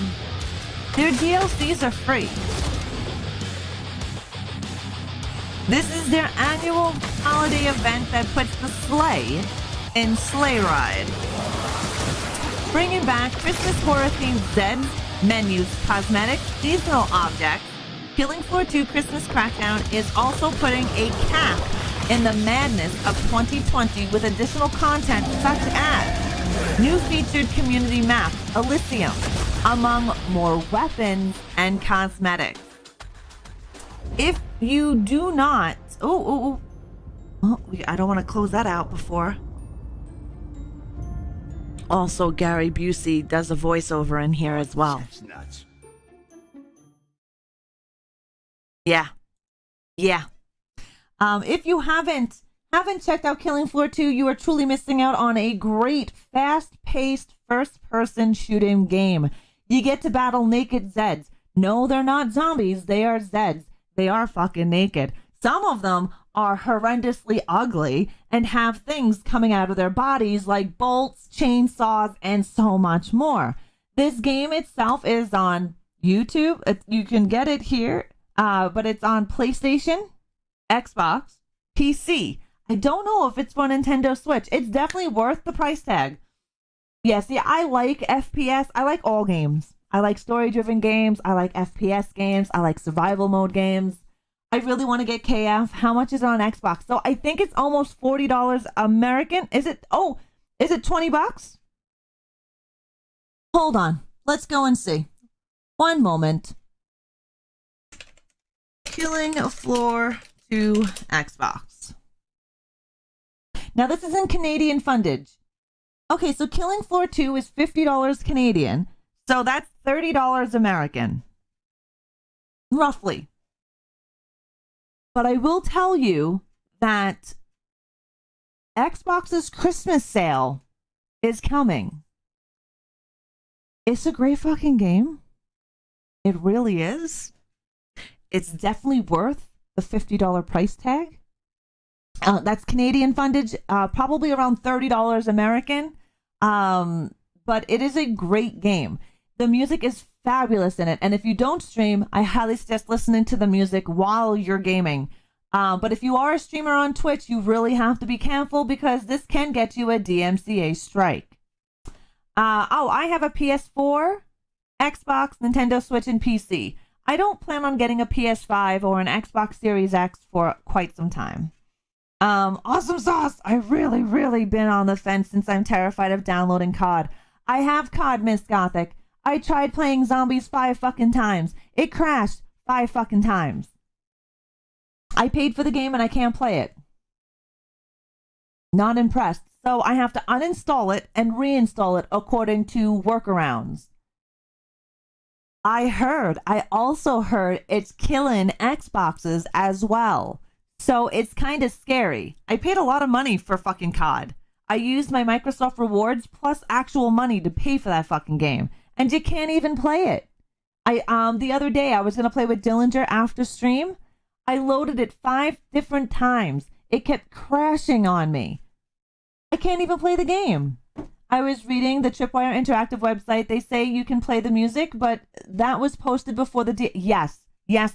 [SPEAKER 1] Their DLCs are free. This is their annual holiday event that puts the sleigh in Sleigh Ride. Bringing back Christmas horror-themed Zeds, menus, cosmetics, seasonal objects, Killing Floor 2 Christmas Crackdown is also putting a cap in the madness of 2020 with additional content such as new featured community map, Elysium, among more weapons and cosmetics. If you do not... I don't want to close that out before. Also, Gary Busey does a voiceover in here as well.
[SPEAKER 4] That's nuts.
[SPEAKER 1] Yeah. If you haven't checked out Killing Floor 2, you are truly missing out on a great, fast-paced, first-person shooting game. You get to battle naked Zeds. No, they're not zombies. They are Zeds. They are fucking naked. Some of them are horrendously ugly and have things coming out of their bodies like bolts, chainsaws, and so much more. This game itself is on YouTube. You can get it here, but it's on PlayStation, Xbox, PC. I don't know if it's for Nintendo Switch. It's definitely worth the price tag. Yeah, see, I like FPS. I like all games. I like story-driven games. I like FPS games. I like survival mode games. I really want to get KF. How much is it on Xbox? So I think it's almost $40 American. Is it? Oh, is it $20? Hold on. Let's go and see. One moment. Killing Floor 2 Xbox. Now this is in Canadian fundage. Okay, so Killing Floor 2 is $50 Canadian. So that's $30 American. Roughly. But I will tell you that Xbox's Christmas sale is coming. It's a great fucking game. It really is. It's definitely worth the $50 price tag. That's Canadian fundage, probably around $30 American. But it is a great game. The music is fabulous in it. And if you don't stream, I highly suggest listening to the music while you're gaming. But if you are a streamer on Twitch, you really have to be careful because this can get you a DMCA strike. I have a PS4, Xbox, Nintendo Switch, and PC. I don't plan on getting a PS5 or an Xbox Series X for quite some time. Awesome sauce. I've really been on the fence since I'm terrified of downloading COD. I have COD, Miss Gothic. I tried playing zombies 5 fucking times. It crashed 5 fucking times. I paid for the game and I can't play it. Not impressed. So I have to uninstall it and reinstall it according to workarounds. I also heard it's killing Xboxes as well. So it's kind of scary. I paid a lot of money for fucking COD. I used my Microsoft rewards plus actual money to pay for that fucking game. And you can't even play it. The other day I was going to play with Dillinger after stream. I loaded it 5 different times. It kept crashing on me. I can't even play the game. I was reading the Tripwire Interactive website. They say you can play the music, but that was posted before the Yes,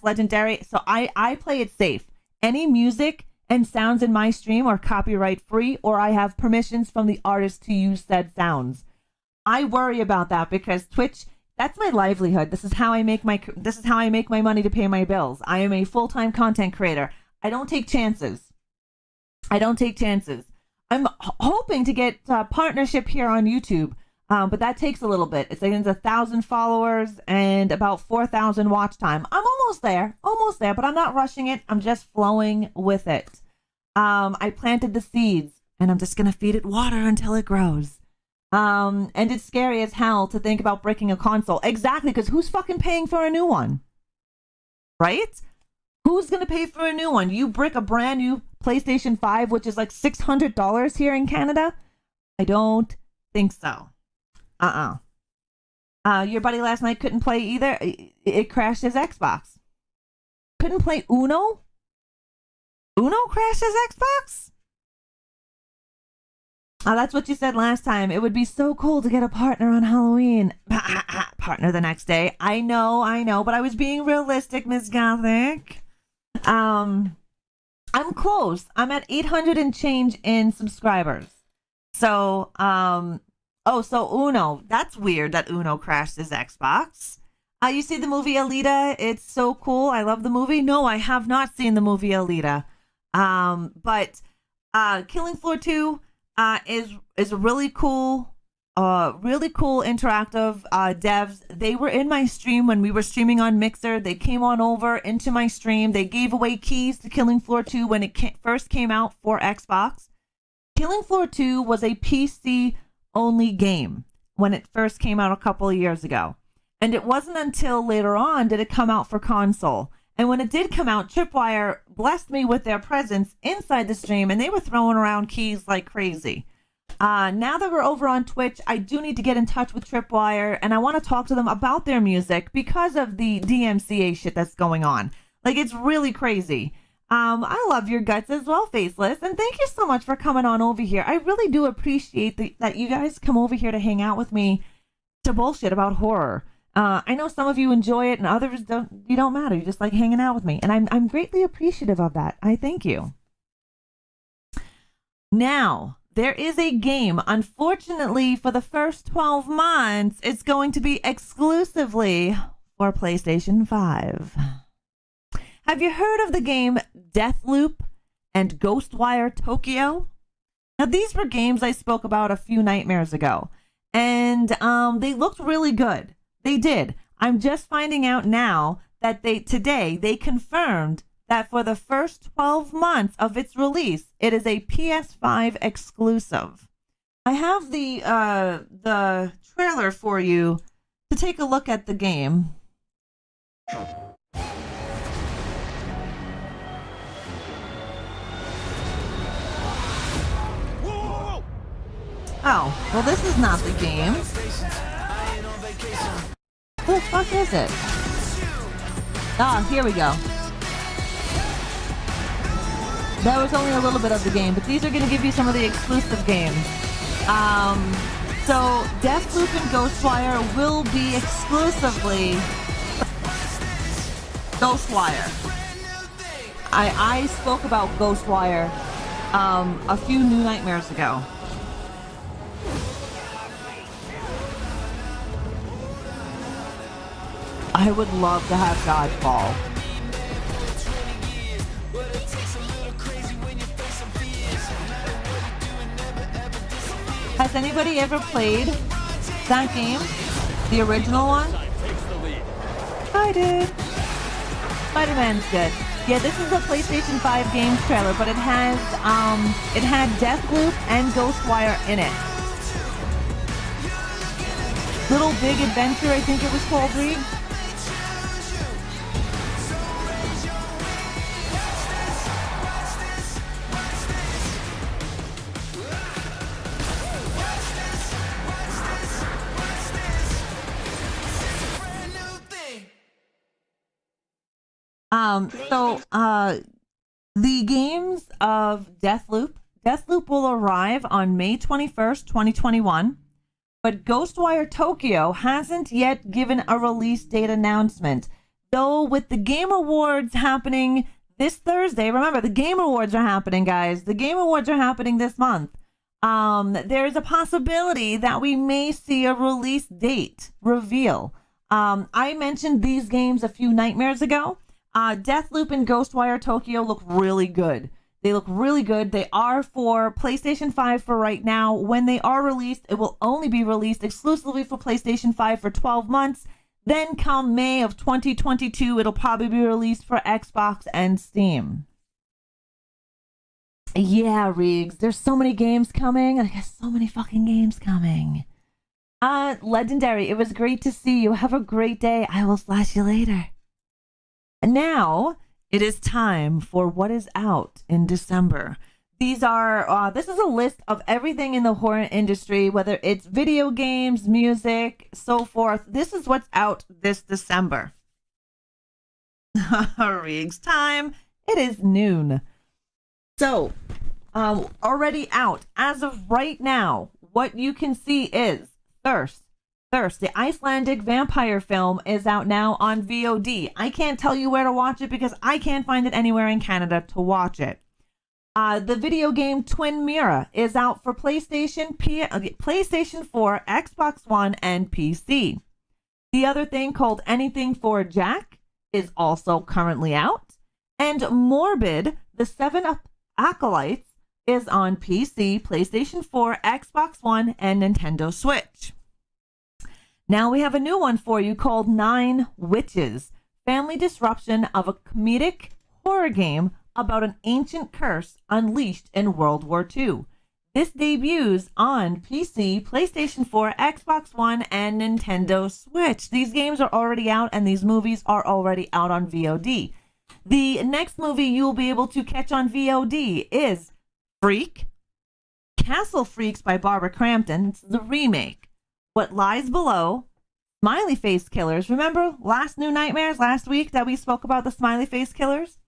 [SPEAKER 1] Legendary. So I play it safe. Any music and sounds in my stream are copyright free, or I have permissions from the artist to use said sounds. I worry about that because Twitch, that's my livelihood. This is how I make my money to pay my bills. I am a full-time content creator. I don't take chances. I'm hoping to get partnership here on YouTube, but that takes a little bit. It's 1,000 followers and about 4,000 watch time. I'm almost there, but I'm not rushing it. I'm just flowing with it. I planted the seeds, and I'm just going to feed it water until it grows. And it's scary as hell to think about breaking a console. Exactly, because who's fucking paying for a new one? Right? Who's going to pay for a new one? You brick a brand new PlayStation 5, which is like $600 here in Canada? I don't think so. Your buddy last night couldn't play either. It crashed his Xbox. Couldn't play Uno? Uno crashed his Xbox? That's what you said last time. It would be so cool to get a partner on Halloween. Partner the next day. I know, but I was being realistic, Miss Gothic. I'm close. I'm at 800 and change in subscribers. So, so Uno. That's weird that Uno crashed his Xbox. You see the movie Alita? It's so cool. I love the movie. No, I have not seen the movie Alita. But Killing Floor 2 is a really cool interactive devs. They were in my stream when we were streaming on Mixer. They came on over into my stream. They gave away keys to Killing Floor 2 when it first came out for Xbox. Killing Floor 2 was a PC only game when it first came out a couple of years ago. And it wasn't until later on did it come out for console. And when it did come out, Tripwire blessed me with their presence inside the stream, and they were throwing around keys like crazy. Now that we're over on Twitch, I do need to get in touch with Tripwire, and I want to talk to them about their music because of the DMCA shit that's going on. Like, it's really crazy. I love your guts as well, Faceless, and thank you so much for coming on over here. I really do appreciate that you guys come over here to hang out with me to bullshit about horror. I know some of you enjoy it and others don't. You don't matter. You just like hanging out with me. And I'm greatly appreciative of that. I thank you. Now, there is a game. Unfortunately, for the first 12 months, it's going to be exclusively for PlayStation 5. Have you heard of the game Deathloop and Ghostwire Tokyo? Now, these were games I spoke about a few nightmares ago, and they looked really good. They did. I'm just finding out now that today they confirmed that for the first 12 months of its release, it is a PS5 exclusive. I have the trailer for you to take a look at the game. Oh, well, this is not the game. Who the fuck is it? Ah, here we go. That was only a little bit of the game, but these are going to give you some of the exclusive games. So Deathloop and Ghostwire will be exclusively Ghostwire. I spoke about Ghostwire a few new nightmares ago. I would love to have Dodgeball. Has anybody ever played that game? The original one? I did. Spider-Man's good. Yeah, this is a PlayStation 5 games trailer, but it had Deathloop and Ghostwire in it. Little Big Adventure, I think it was called, Reed. The games of Deathloop will arrive on May 21st, 2021, but Ghostwire Tokyo hasn't yet given a release date announcement. Though with the Game Awards happening this Thursday, remember the Game Awards are happening, guys. The Game Awards are happening this month. There's a possibility that we may see a release date reveal. I mentioned these games a few nightmares ago. Deathloop and Ghostwire Tokyo look really good. They look really good. They are for PlayStation 5 for right now. When they are released, it will only be released exclusively for PlayStation 5 for 12 months. Then come May of 2022, it'll probably be released for Xbox and Steam. Yeah, Reegs, there's so many games coming. I guess so many fucking games coming. Legendary, it was great to see you. Have a great day. I will slash you later. Now, it is time for what is out in December. These are, this is a list of everything in the horror industry, whether it's video games, music, so forth. This is what's out this December. Riggs time. It is noon. So, already out. As of right now, what you can see is Thirst, the Icelandic vampire film, is out now on VOD. I can't tell you where to watch it because I can't find it anywhere in Canada to watch it. The video game Twin Mirror is out for PlayStation 4, Xbox One, and PC. The other thing called Anything for Jack is also currently out. And Morbid, the 7 Acolytes, is on PC, PlayStation 4, Xbox One, and Nintendo Switch. Now we have a new one for you called 9 Witches, family disruption of a comedic horror game about an ancient curse unleashed in World War II. This debuts on PC, PlayStation 4, Xbox One, and Nintendo Switch. These games are already out and these movies are already out on VOD. The next movie you'll be able to catch on VOD is Freak, Castle Freaks by Barbara Crampton. It's the remake. What Lies Below, Smiley Face Killers. Remember last New Nightmares last week that we spoke about the Smiley Face Killers?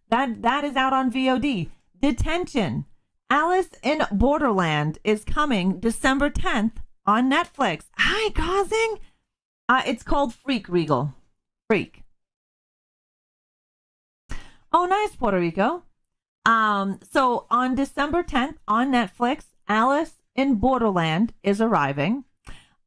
[SPEAKER 1] That is out on VOD. Detention, Alice in Borderland is coming December 10th on Netflix. Hi, causing. It's called Freak, Regal. Freak. Oh, nice, Puerto Rico. So on December 10th on Netflix, Alice in Borderland is arriving.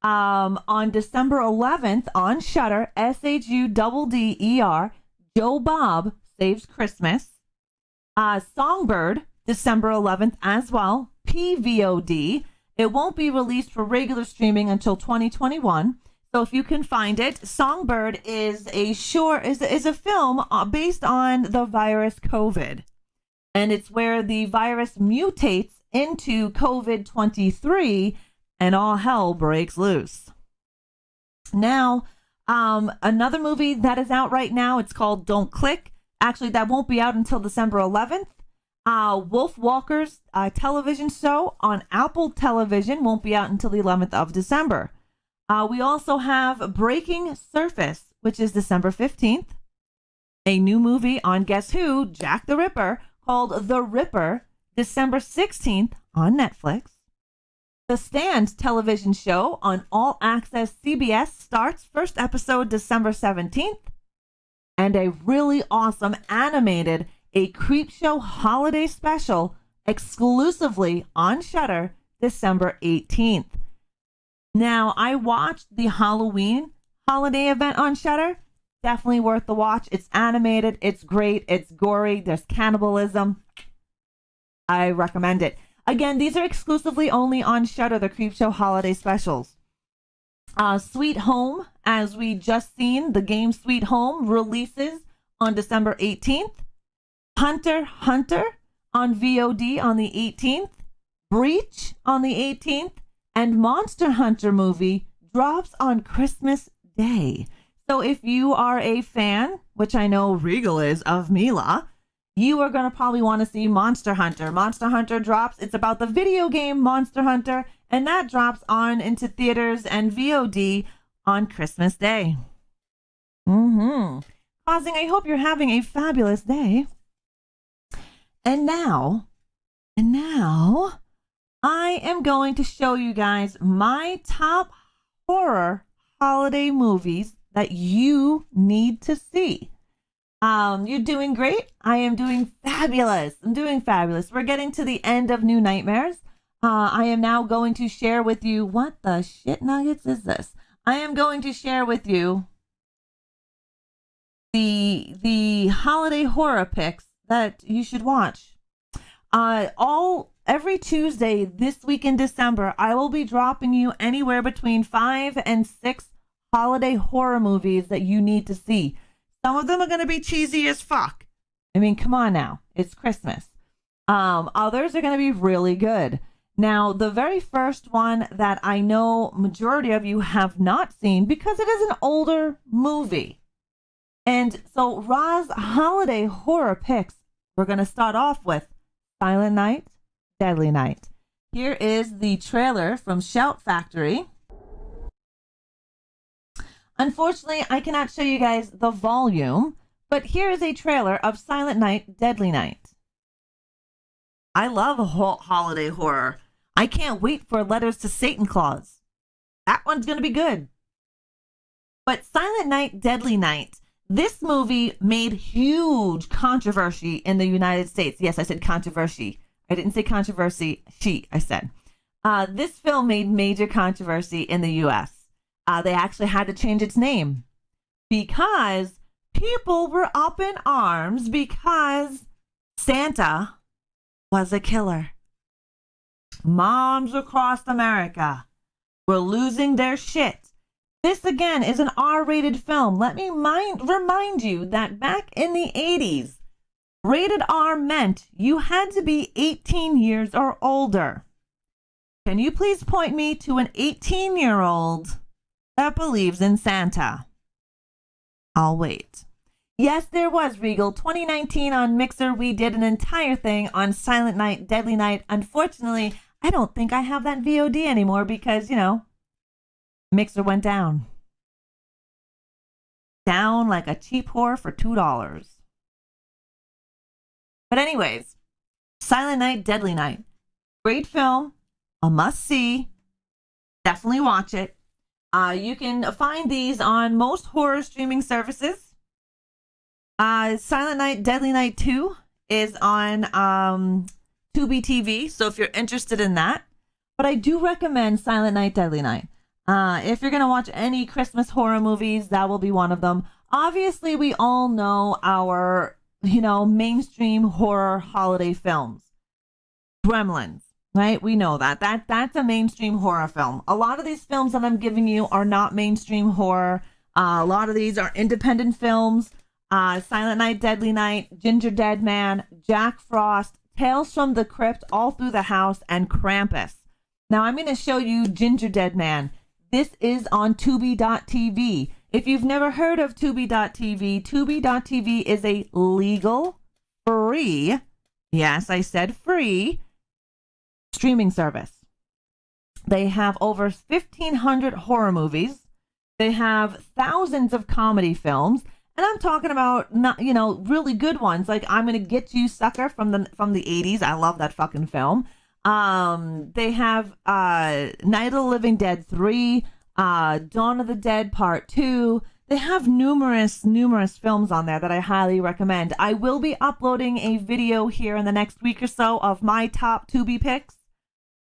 [SPEAKER 1] On December 11th on Shudder, SHUDDER, Joe Bob Saves Christmas. Songbird, December 11th as well, PVOD. It won't be released for regular streaming until 2021. So if you can find it, Songbird is a film based on the virus COVID. And it's where the virus mutates into COVID-23 and all hell breaks loose. Now, another movie that is out right now, it's called Don't Click. Actually, that won't be out until December 11th. Wolf Walker's television show on Apple Television won't be out until the 11th of December. We also have Breaking Surface, which is December 15th. A new movie on Guess Who, Jack the Ripper, called The Ripper, December 16th on Netflix. The Stand television show on All Access CBS starts first episode December 17th. And a really awesome animated A Creepshow holiday special exclusively on Shudder December 18th. Now, I watched the Halloween holiday event on Shudder. Definitely worth the watch. It's animated. It's great. It's gory. There's cannibalism. I recommend it. Again, these are exclusively only on Shudder, the Creepshow holiday specials. Sweet Home, as we just seen, the game Sweet Home releases on December 18th. Hunter x Hunter on VOD on the 18th. Breach on the 18th. And Monster Hunter movie drops on Christmas Day. So if you are a fan, which I know Regal is, of Mila, you are going to probably want to see Monster Hunter. Monster Hunter drops. It's about the video game Monster Hunter, and that drops on into theaters and VOD on Christmas Day. Pausing, I hope you're having a fabulous day. And now, I am going to show you guys my top horror holiday movies that you need to see. You're doing great. I am doing fabulous. I'm doing fabulous. We're getting to the end of New Nightmares. I am now going to share with you, what the shit nuggets is this? I am going to share with you the holiday horror picks that you should watch. Every Tuesday this week in December, I will be dropping you anywhere between 5 and 6 holiday horror movies that you need to see. Some of them are going to be cheesy as fuck. I mean, come on now. It's Christmas. Others are going to be really good. Now, the very first one that I know majority of you have not seen, because it is an older movie. And so Ra's holiday horror picks, we're going to start off with Silent Night, Deadly Night. Here is the trailer from Shout Factory. Unfortunately, I cannot show you guys the volume, but here is a trailer of Silent Night, Deadly Night. I love holiday horror. I can't wait for Letters to Satan Claus. That one's going to be good. But Silent Night, Deadly Night, this movie made huge controversy in the United States. Yes, I said controversy. I didn't say controversy. I said. This film made major controversy in the U.S. They actually had to change its name because people were up in arms because Santa was a killer. Moms across America were losing their shit. This, again, is an R-rated film. Let me remind you that back in the 80s, rated R meant you had to be 18 years or older. Can you please point me to an 18-year-old that believes in Santa? I'll wait. Yes, there was, Regal. 2019 on Mixer, we did an entire thing on Silent Night, Deadly Night. Unfortunately, I don't think I have that VOD anymore because, Mixer went down. Down like a cheap whore for $2. But anyways, Silent Night, Deadly Night. Great film. A must-see. Definitely watch it. You can find these on most horror streaming services. Silent Night, Deadly Night 2 is on Tubi TV. So if you're interested in that, But I do recommend Silent Night, Deadly Night. If you're going to watch any Christmas horror movies, that will be one of them. Obviously, we all know our, mainstream horror holiday films. Gremlins, right? We know that. That's a mainstream horror film. A lot of these films that I'm giving you are not mainstream horror. A lot of these are independent films. Silent Night, Deadly Night, GingerDead Man, Jack Frost, Tales from the Crypt, All Through the House, and Krampus. Now I'm going to show you GingerDead Man. This is on Tubi.tv. If you've never heard of Tubi.tv, Tubi.tv is a legal, free, yes, I said free, streaming service. They have over 1,500 horror movies. They have thousands of comedy films. And I'm talking about not, really good ones. Like I'm Gonna Get You, Sucker from the 80s. I love that fucking film. They have Night of the Living Dead 3, Dawn of the Dead Part 2. They have numerous films on there that I highly recommend. I will be uploading a video here in the next week or so of my top Tubi picks.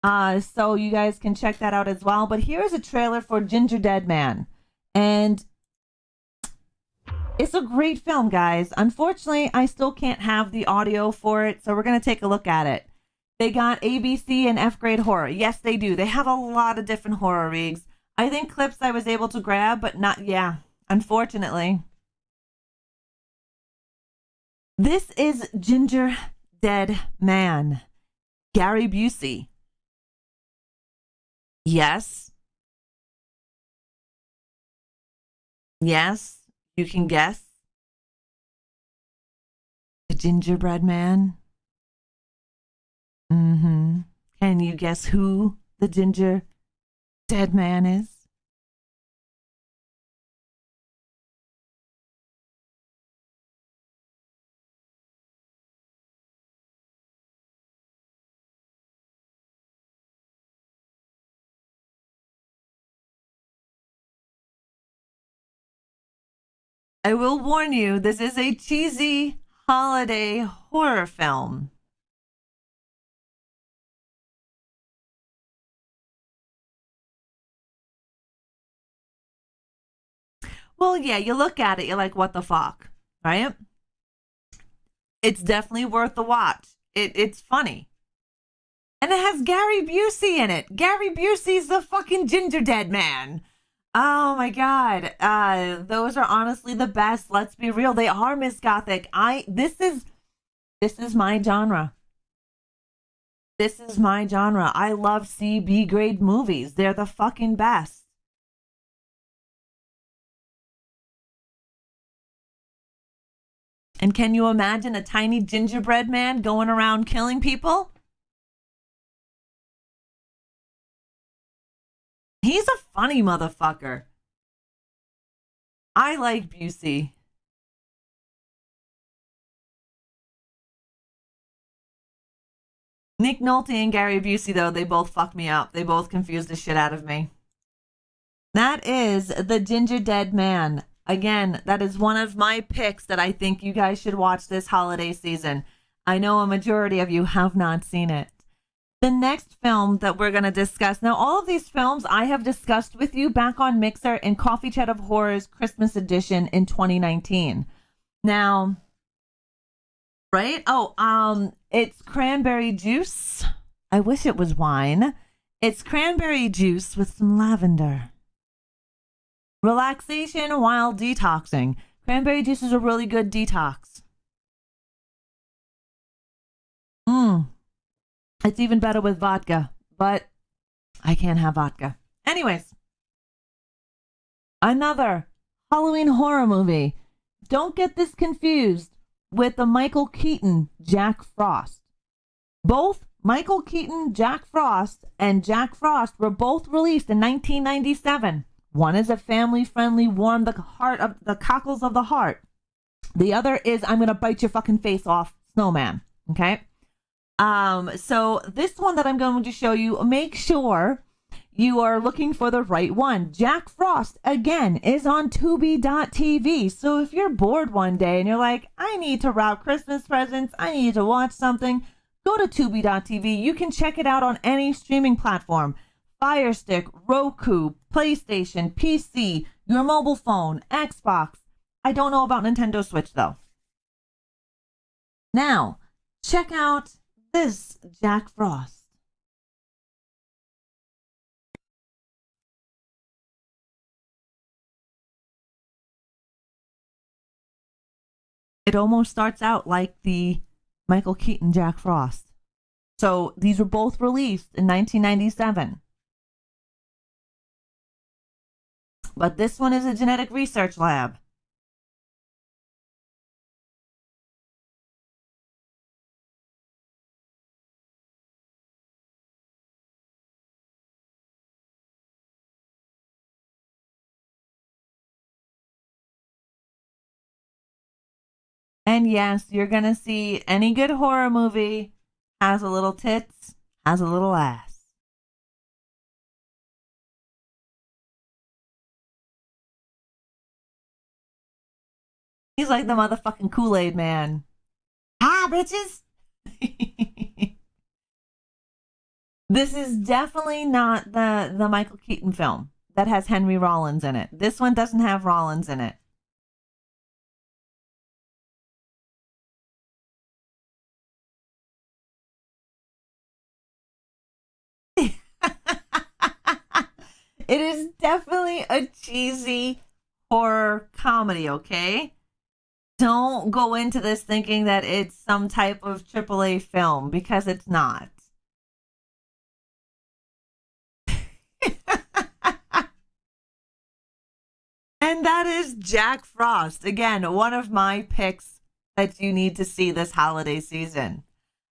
[SPEAKER 1] So you guys can check that out as well. But here's a trailer for GingerDead Man. And it's a great film, guys. Unfortunately, I still can't have the audio for it, so we're going to take a look at it. They got ABC and F-grade horror. Yes, they do. They have a lot of different horror rigs. I think clips I was able to grab, but not, unfortunately. This is GingerDead Man. Gary Busey. Yes. Yes, you can guess. The gingerbread man. Can you guess who the ginger dead man is? I will warn you, this is a cheesy holiday horror film. Well, yeah, you look at it, you're like, what the fuck, right? It's definitely worth the watch. It's funny. And it has Gary Busey in it. Gary Busey's the fucking GingerDead Man. Oh my God. Those are honestly the best. Let's be real. They are, Miss Gothic. This is my genre. This is my genre. I love C/B grade movies. They're the fucking best. And can you imagine a tiny gingerbread man going around killing people? He's a funny motherfucker. I like Busey. Nick Nolte and Gary Busey, though, they both fuck me up. They both confuse the shit out of me. That is The GingerDead Man. Again, that is one of my picks that I think you guys should watch this holiday season. I know a majority of you have not seen it. The next film that we're going to discuss, now all of these films I have discussed with you back on Mixer in Coffee Chat of Horrors Christmas edition in 2019. Now, right? It's cranberry juice. I wish it was wine. It's cranberry juice with some lavender. Relaxation while detoxing. Cranberry juice is a really good detox. It's even better with vodka, but I can't have vodka. Anyways, another Halloween horror movie. Don't get this confused with the Michael Keaton Jack Frost. Both Michael Keaton Jack Frost and Jack Frost were both released in 1997. One is a family-friendly, warm the cockles of the heart. The other is I'm gonna bite your fucking face off, snowman. Okay. So this one that I'm going to show you, make sure you are looking for the right one. Jack Frost, again, is on Tubi.tv. So if you're bored one day and you're like, I need to wrap Christmas presents, I need to watch something, go to Tubi.tv. You can check it out on any streaming platform. Fire Stick, Roku, PlayStation, PC, your mobile phone, Xbox. I don't know about Nintendo Switch though. Now, check out this Jack Frost. It almost starts out like the Michael Keaton Jack Frost. So these were both released in 1997. But this one is a genetic research lab. And yes, you're going to see any good horror movie has a little tits, has a little ass. He's like the motherfucking Kool-Aid man. Hi, bitches. This is definitely not the Michael Keaton film that has Henry Rollins in it. This one doesn't have Rollins in it. It is definitely a cheesy horror comedy, okay? Don't go into this thinking that it's some type of AAA film, because it's not. And that is Jack Frost. Again, one of my picks that you need to see this holiday season.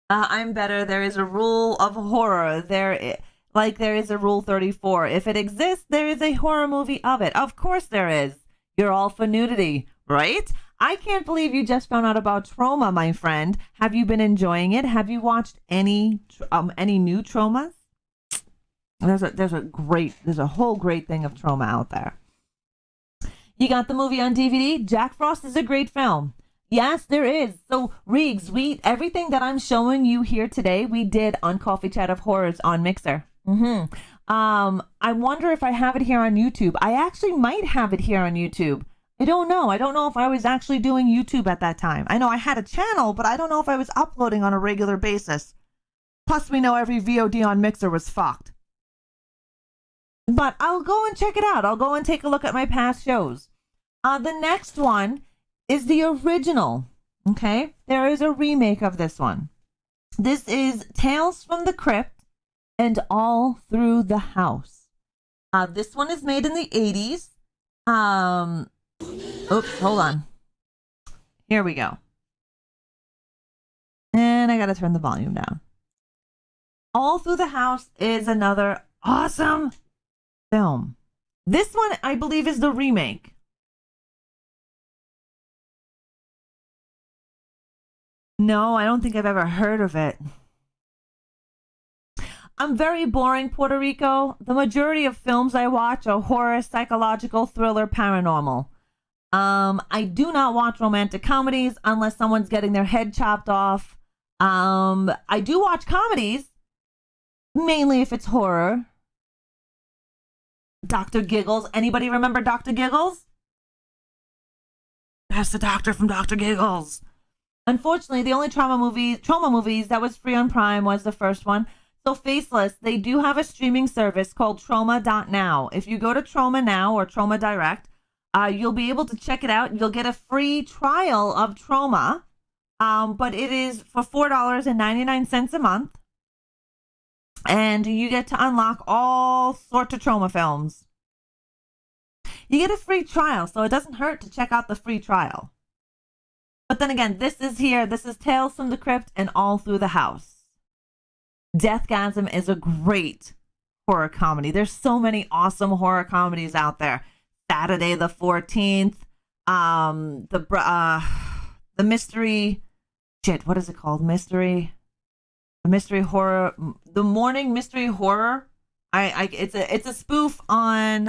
[SPEAKER 1] I'm better. There is a rule of horror. There is a Rule 34. If it exists, there is a horror movie of it. Of course there is. You're all for nudity, right? I can't believe you just found out about Trauma, my friend. Have you been enjoying it? Have you watched any new Traumas? There's a whole great thing of Trauma out there. You got the movie on DVD. Jack Frost is a great film. Yes, there is. So, Riggs, everything that I'm showing you here today, we did on Coffee Chat of Horrors on Mixer. I wonder if I have it here on YouTube. I actually might have it here on YouTube. I don't know. I don't know if I was actually doing YouTube at that time. I know I had a channel, but I don't know if I was uploading on a regular basis. Plus, we know every VOD on Mixer was fucked. But I'll go and check it out. I'll go and take a look at my past shows. The next one is the original. Okay? There is a remake of this one. This is Tales from the Crypt and All Through the House. This one is made in the 80s. Oops, hold on. Here we go. And I gotta turn the volume down. All Through the House is another awesome film. This one, I believe, is the remake. No, I don't think I've ever heard of it. I'm very boring, Puerto Rico. The majority of films I watch are horror, psychological, thriller, paranormal. I do not watch romantic comedies unless someone's getting their head chopped off. I do watch comedies, mainly if it's horror. Dr. Giggles. Anybody remember Dr. Giggles? That's the doctor from Dr. Giggles. Unfortunately, the only trauma movies that was free on Prime was the first one. So Faceless, they do have a streaming service called Trauma.now. If you go to Trauma Now or Trauma Direct, you'll be able to check it out. You'll get a free trial of Trauma, but it is for $4.99 a month. And you get to unlock all sorts of trauma films. You get a free trial, so it doesn't hurt to check out the free trial. But then again, this is Tales from the Crypt and All Through the House. Deathgasm is a great horror comedy. There's so many awesome horror comedies out there. Saturday the 14th, the mystery, shit, what is it called? Mystery horror, the morning mystery horror. It's a spoof on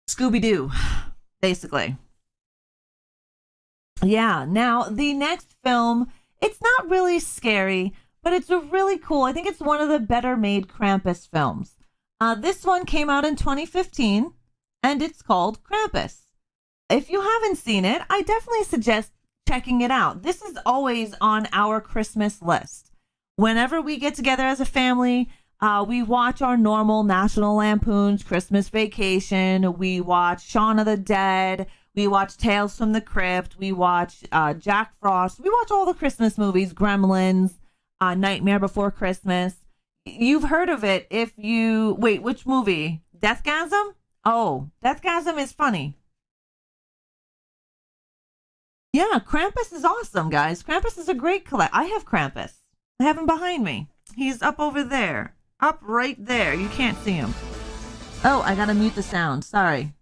[SPEAKER 1] Scooby-Doo, basically. Yeah. Now the next film It's not really scary, but it's a really cool. I think it's one of the better made Krampus films. This one came out in 2015, and it's called Krampus. If you haven't seen it, I definitely suggest checking it out. This is always on our Christmas list. Whenever we get together as a family, we watch our normal National Lampoon's Christmas Vacation. We watch Shaun of the Dead. We watch Tales from the Crypt. We watch Jack Frost. We watch all the Christmas movies, Gremlins, Nightmare Before Christmas. You've heard of it if you... Wait, which movie? Deathgasm? Oh, Deathgasm is funny. Yeah, Krampus is awesome, guys. Krampus is a great collect. I have Krampus. I have him behind me. He's up over there. Up right there. You can't see him. Oh, I gotta mute the sound. Sorry.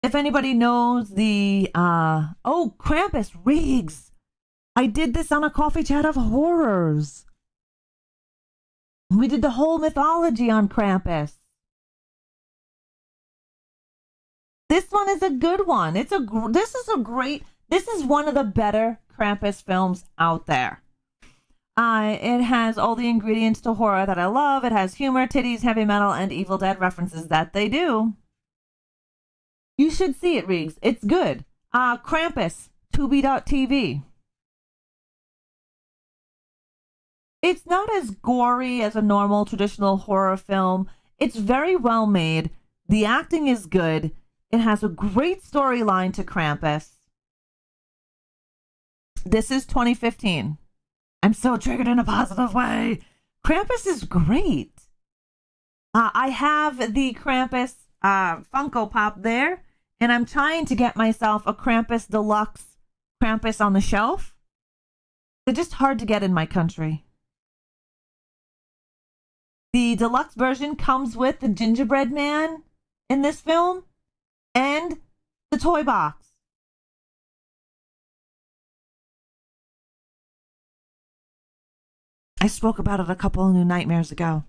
[SPEAKER 1] If anybody knows the... Oh, Krampus, Riggs. I did this on a coffee chat of horrors. We did the whole mythology on Krampus. This one is a good one. This is one of the better Krampus films out there. It has all the ingredients to horror that I love. It has humor, titties, heavy metal, and Evil Dead references that they do. You should see it, Riggs. It's good. Krampus, Tubi.tv. It's not as gory as a normal traditional horror film. It's very well made. The acting is good. It has a great storyline to Krampus. This is 2015. I'm so triggered in a positive way. Krampus is great. I have the Krampus Funko Pop there, and I'm trying to get myself a Krampus Deluxe Krampus on the shelf. They're just hard to get in my country. The deluxe version comes with the gingerbread man in this film and the toy box. I spoke about it a couple of New Nightmares ago.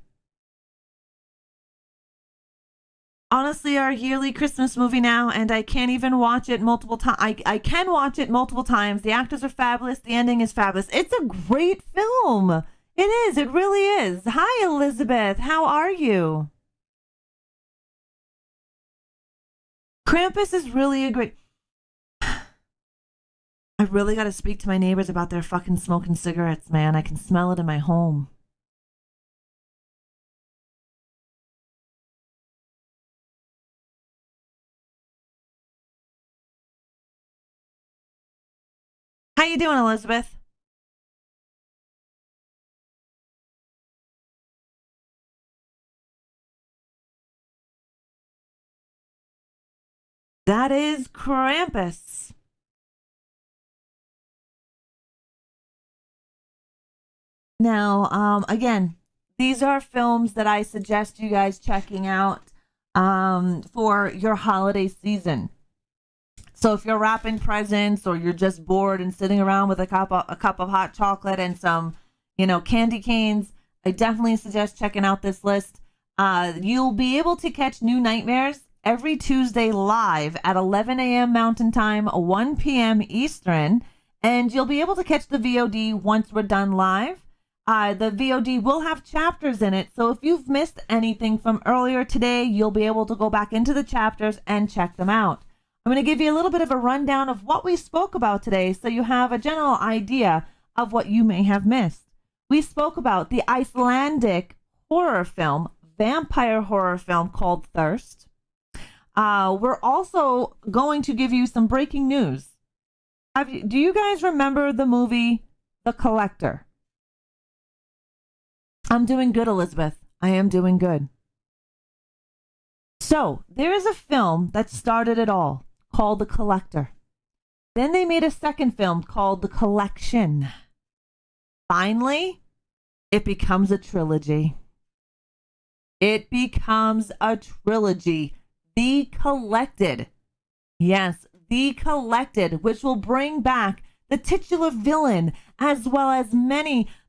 [SPEAKER 1] Honestly, our yearly Christmas movie now, and I can't even watch it multiple times. I can watch it multiple times. The actors are fabulous. The ending is fabulous. It's a great film. It is. It really is. Hi, Elizabeth. How are you? Krampus is really a great... I really got to speak to my neighbors about their fucking smoking cigarettes, man. I can smell it in my home. How you doing, Elizabeth? That is Krampus. Now, again, these are films that I suggest you guys checking out for your holiday season. So if you're wrapping presents or you're just bored and sitting around with a cup of hot chocolate and some, candy canes, I definitely suggest checking out this list. You'll be able to catch New Nightmares every Tuesday live at 11 a.m. Mountain Time, 1 p.m. Eastern, and you'll be able to catch the VOD once we're done live. The VOD will have chapters in it, so if you've missed anything from earlier today, you'll be able to go back into the chapters and check them out. I'm going to give you a little bit of a rundown of what we spoke about today so you have a general idea of what you may have missed. We spoke about the Icelandic horror film, vampire horror film called Thirst. We're also going to give you some breaking news. Do you guys remember the movie The Collector? I'm doing good, Elizabeth. I am doing good. So, there is a film that started it all called The Collector. Then they made a second film called The Collection. Finally, it becomes a trilogy. It becomes a trilogy. The Collected. Yes, The Collected, which will bring back the titular villain as well as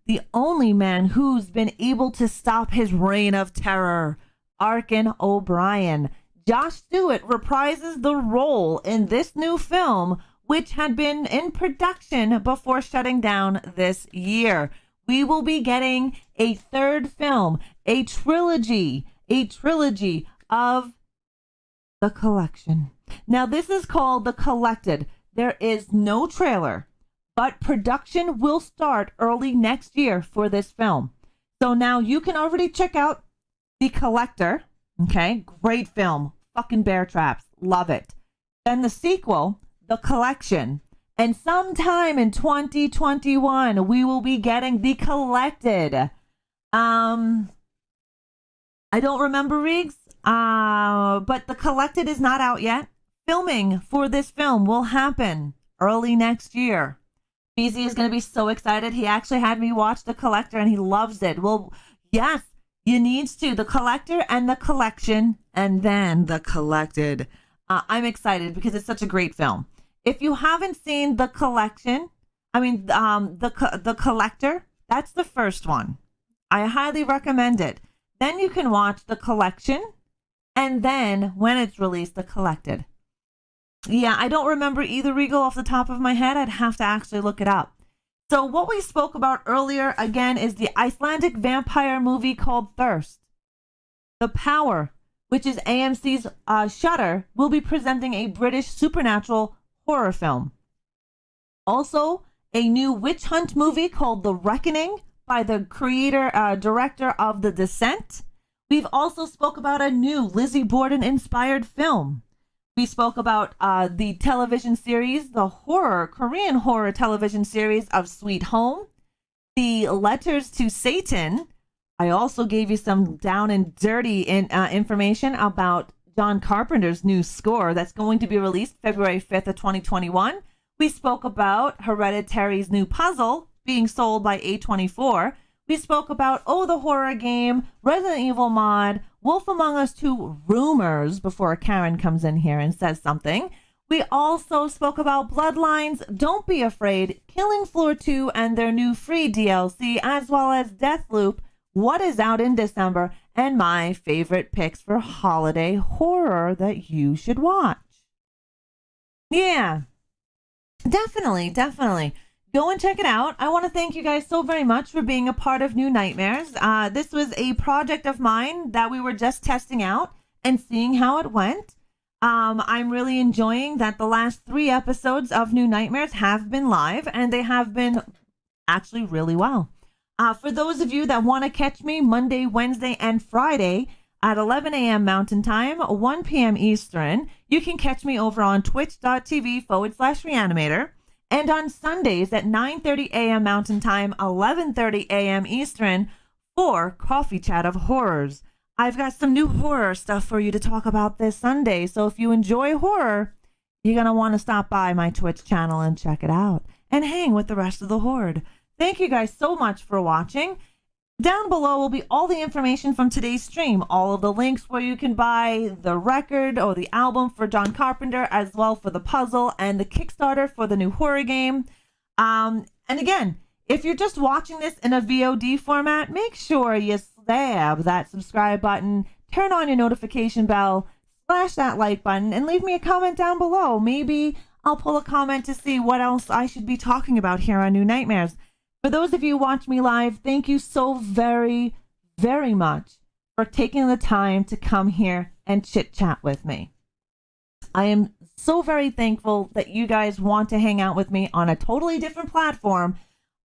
[SPEAKER 1] the only man who's been able to stop his reign of terror, Arkin O'Brien. Josh Stewart reprises the role in this new film which had been in production before shutting down this year. We will be getting a third film, a trilogy of The Collection. Now, this is called The Collected. There is no trailer, but production will start early next year for this film. So now you can already check out The Collector. Okay, great film. Fucking bear traps. Love it. Then the sequel, The Collection. And sometime in 2021, we will be getting The Collected. I don't remember, Riggs, but The Collected is not out yet. Filming for this film will happen early next year. BZ is going to be so excited. He actually had me watch The Collector and he loves it. Well, yes, you need to. The Collector and The Collection and then The Collected. I'm excited because it's such a great film. If you haven't seen The Collection, The Collector, that's the first one. I highly recommend it. Then you can watch The Collection and then when it's released, The Collected. Yeah, I don't remember either, Regal, off the top of my head. I'd have to actually look it up. So what we spoke about earlier, again, is the Icelandic vampire movie called Thirst. The Power, which is AMC's Shudder, will be presenting a British supernatural horror film. Also, a new witch hunt movie called The Reckoning by the director of The Descent. We've also spoke about a new Lizzie Borden inspired film. We spoke about the television series, the Korean horror television series of Sweet Home, the Letters to Satan. I also gave you some down and dirty information about John Carpenter's new score that's going to be released February 5th of 2021. We spoke about Hereditary's new puzzle being sold by A24. We spoke about the horror game, Resident Evil mod, Wolf Among Us 2 Rumours before Karen comes in here and says something. We also spoke about Bloodlines, Don't Be Afraid, Killing Floor 2 and their new free DLC, as well as Deathloop, what is out in December, and my favorite picks for holiday horror that you should watch. Yeah, definitely. Go and check it out. I want to thank you guys so very much for being a part of New Nightmares. This was a project of mine that we were just testing out and seeing how it went. I'm really enjoying that the last 3 episodes of New Nightmares have been live, and they have been actually really well. For those of you that want to catch me Monday, Wednesday, and Friday at 11 a.m. Mountain Time, 1 p.m. Eastern, you can catch me over on twitch.tv/Reanimator. And on Sundays at 9:30 a.m. Mountain Time, 11:30 a.m. Eastern for Coffee Chat of Horrors. I've got some new horror stuff for you to talk about this Sunday. So if you enjoy horror, you're going to want to stop by my Twitch channel and check it out and hang with the rest of the horde. Thank you guys so much for watching. Down below will be all the information from today's stream, all of the links where you can buy the record or the album for John Carpenter, as well for the puzzle and the Kickstarter for the new horror game. And again, if you're just watching this in a VOD format, make sure you stab that subscribe button, turn on your notification bell, smash that like button, and leave me a comment down below. Maybe I'll pull a comment to see what else I should be talking about here on New Nightmares. For those of you who watch me live, thank you so very, very much for taking the time to come here and chit chat with me. I am so very thankful that you guys want to hang out with me on a totally different platform,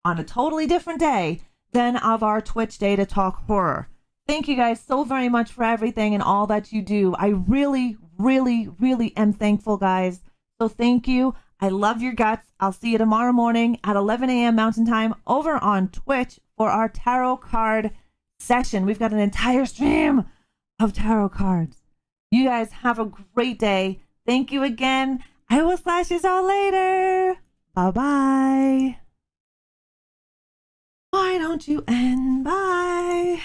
[SPEAKER 1] on a totally different day than of our Twitch day to talk horror. Thank you guys so very much for everything and all that you do. I really, really, really am thankful, guys. So thank you. I love your guts. I'll see you tomorrow morning at 11 a.m. Mountain Time over on Twitch for our tarot card session. We've got an entire stream of tarot cards. You guys have a great day. Thank you again. I will slash you all later. Bye-bye. Why don't you end? Bye.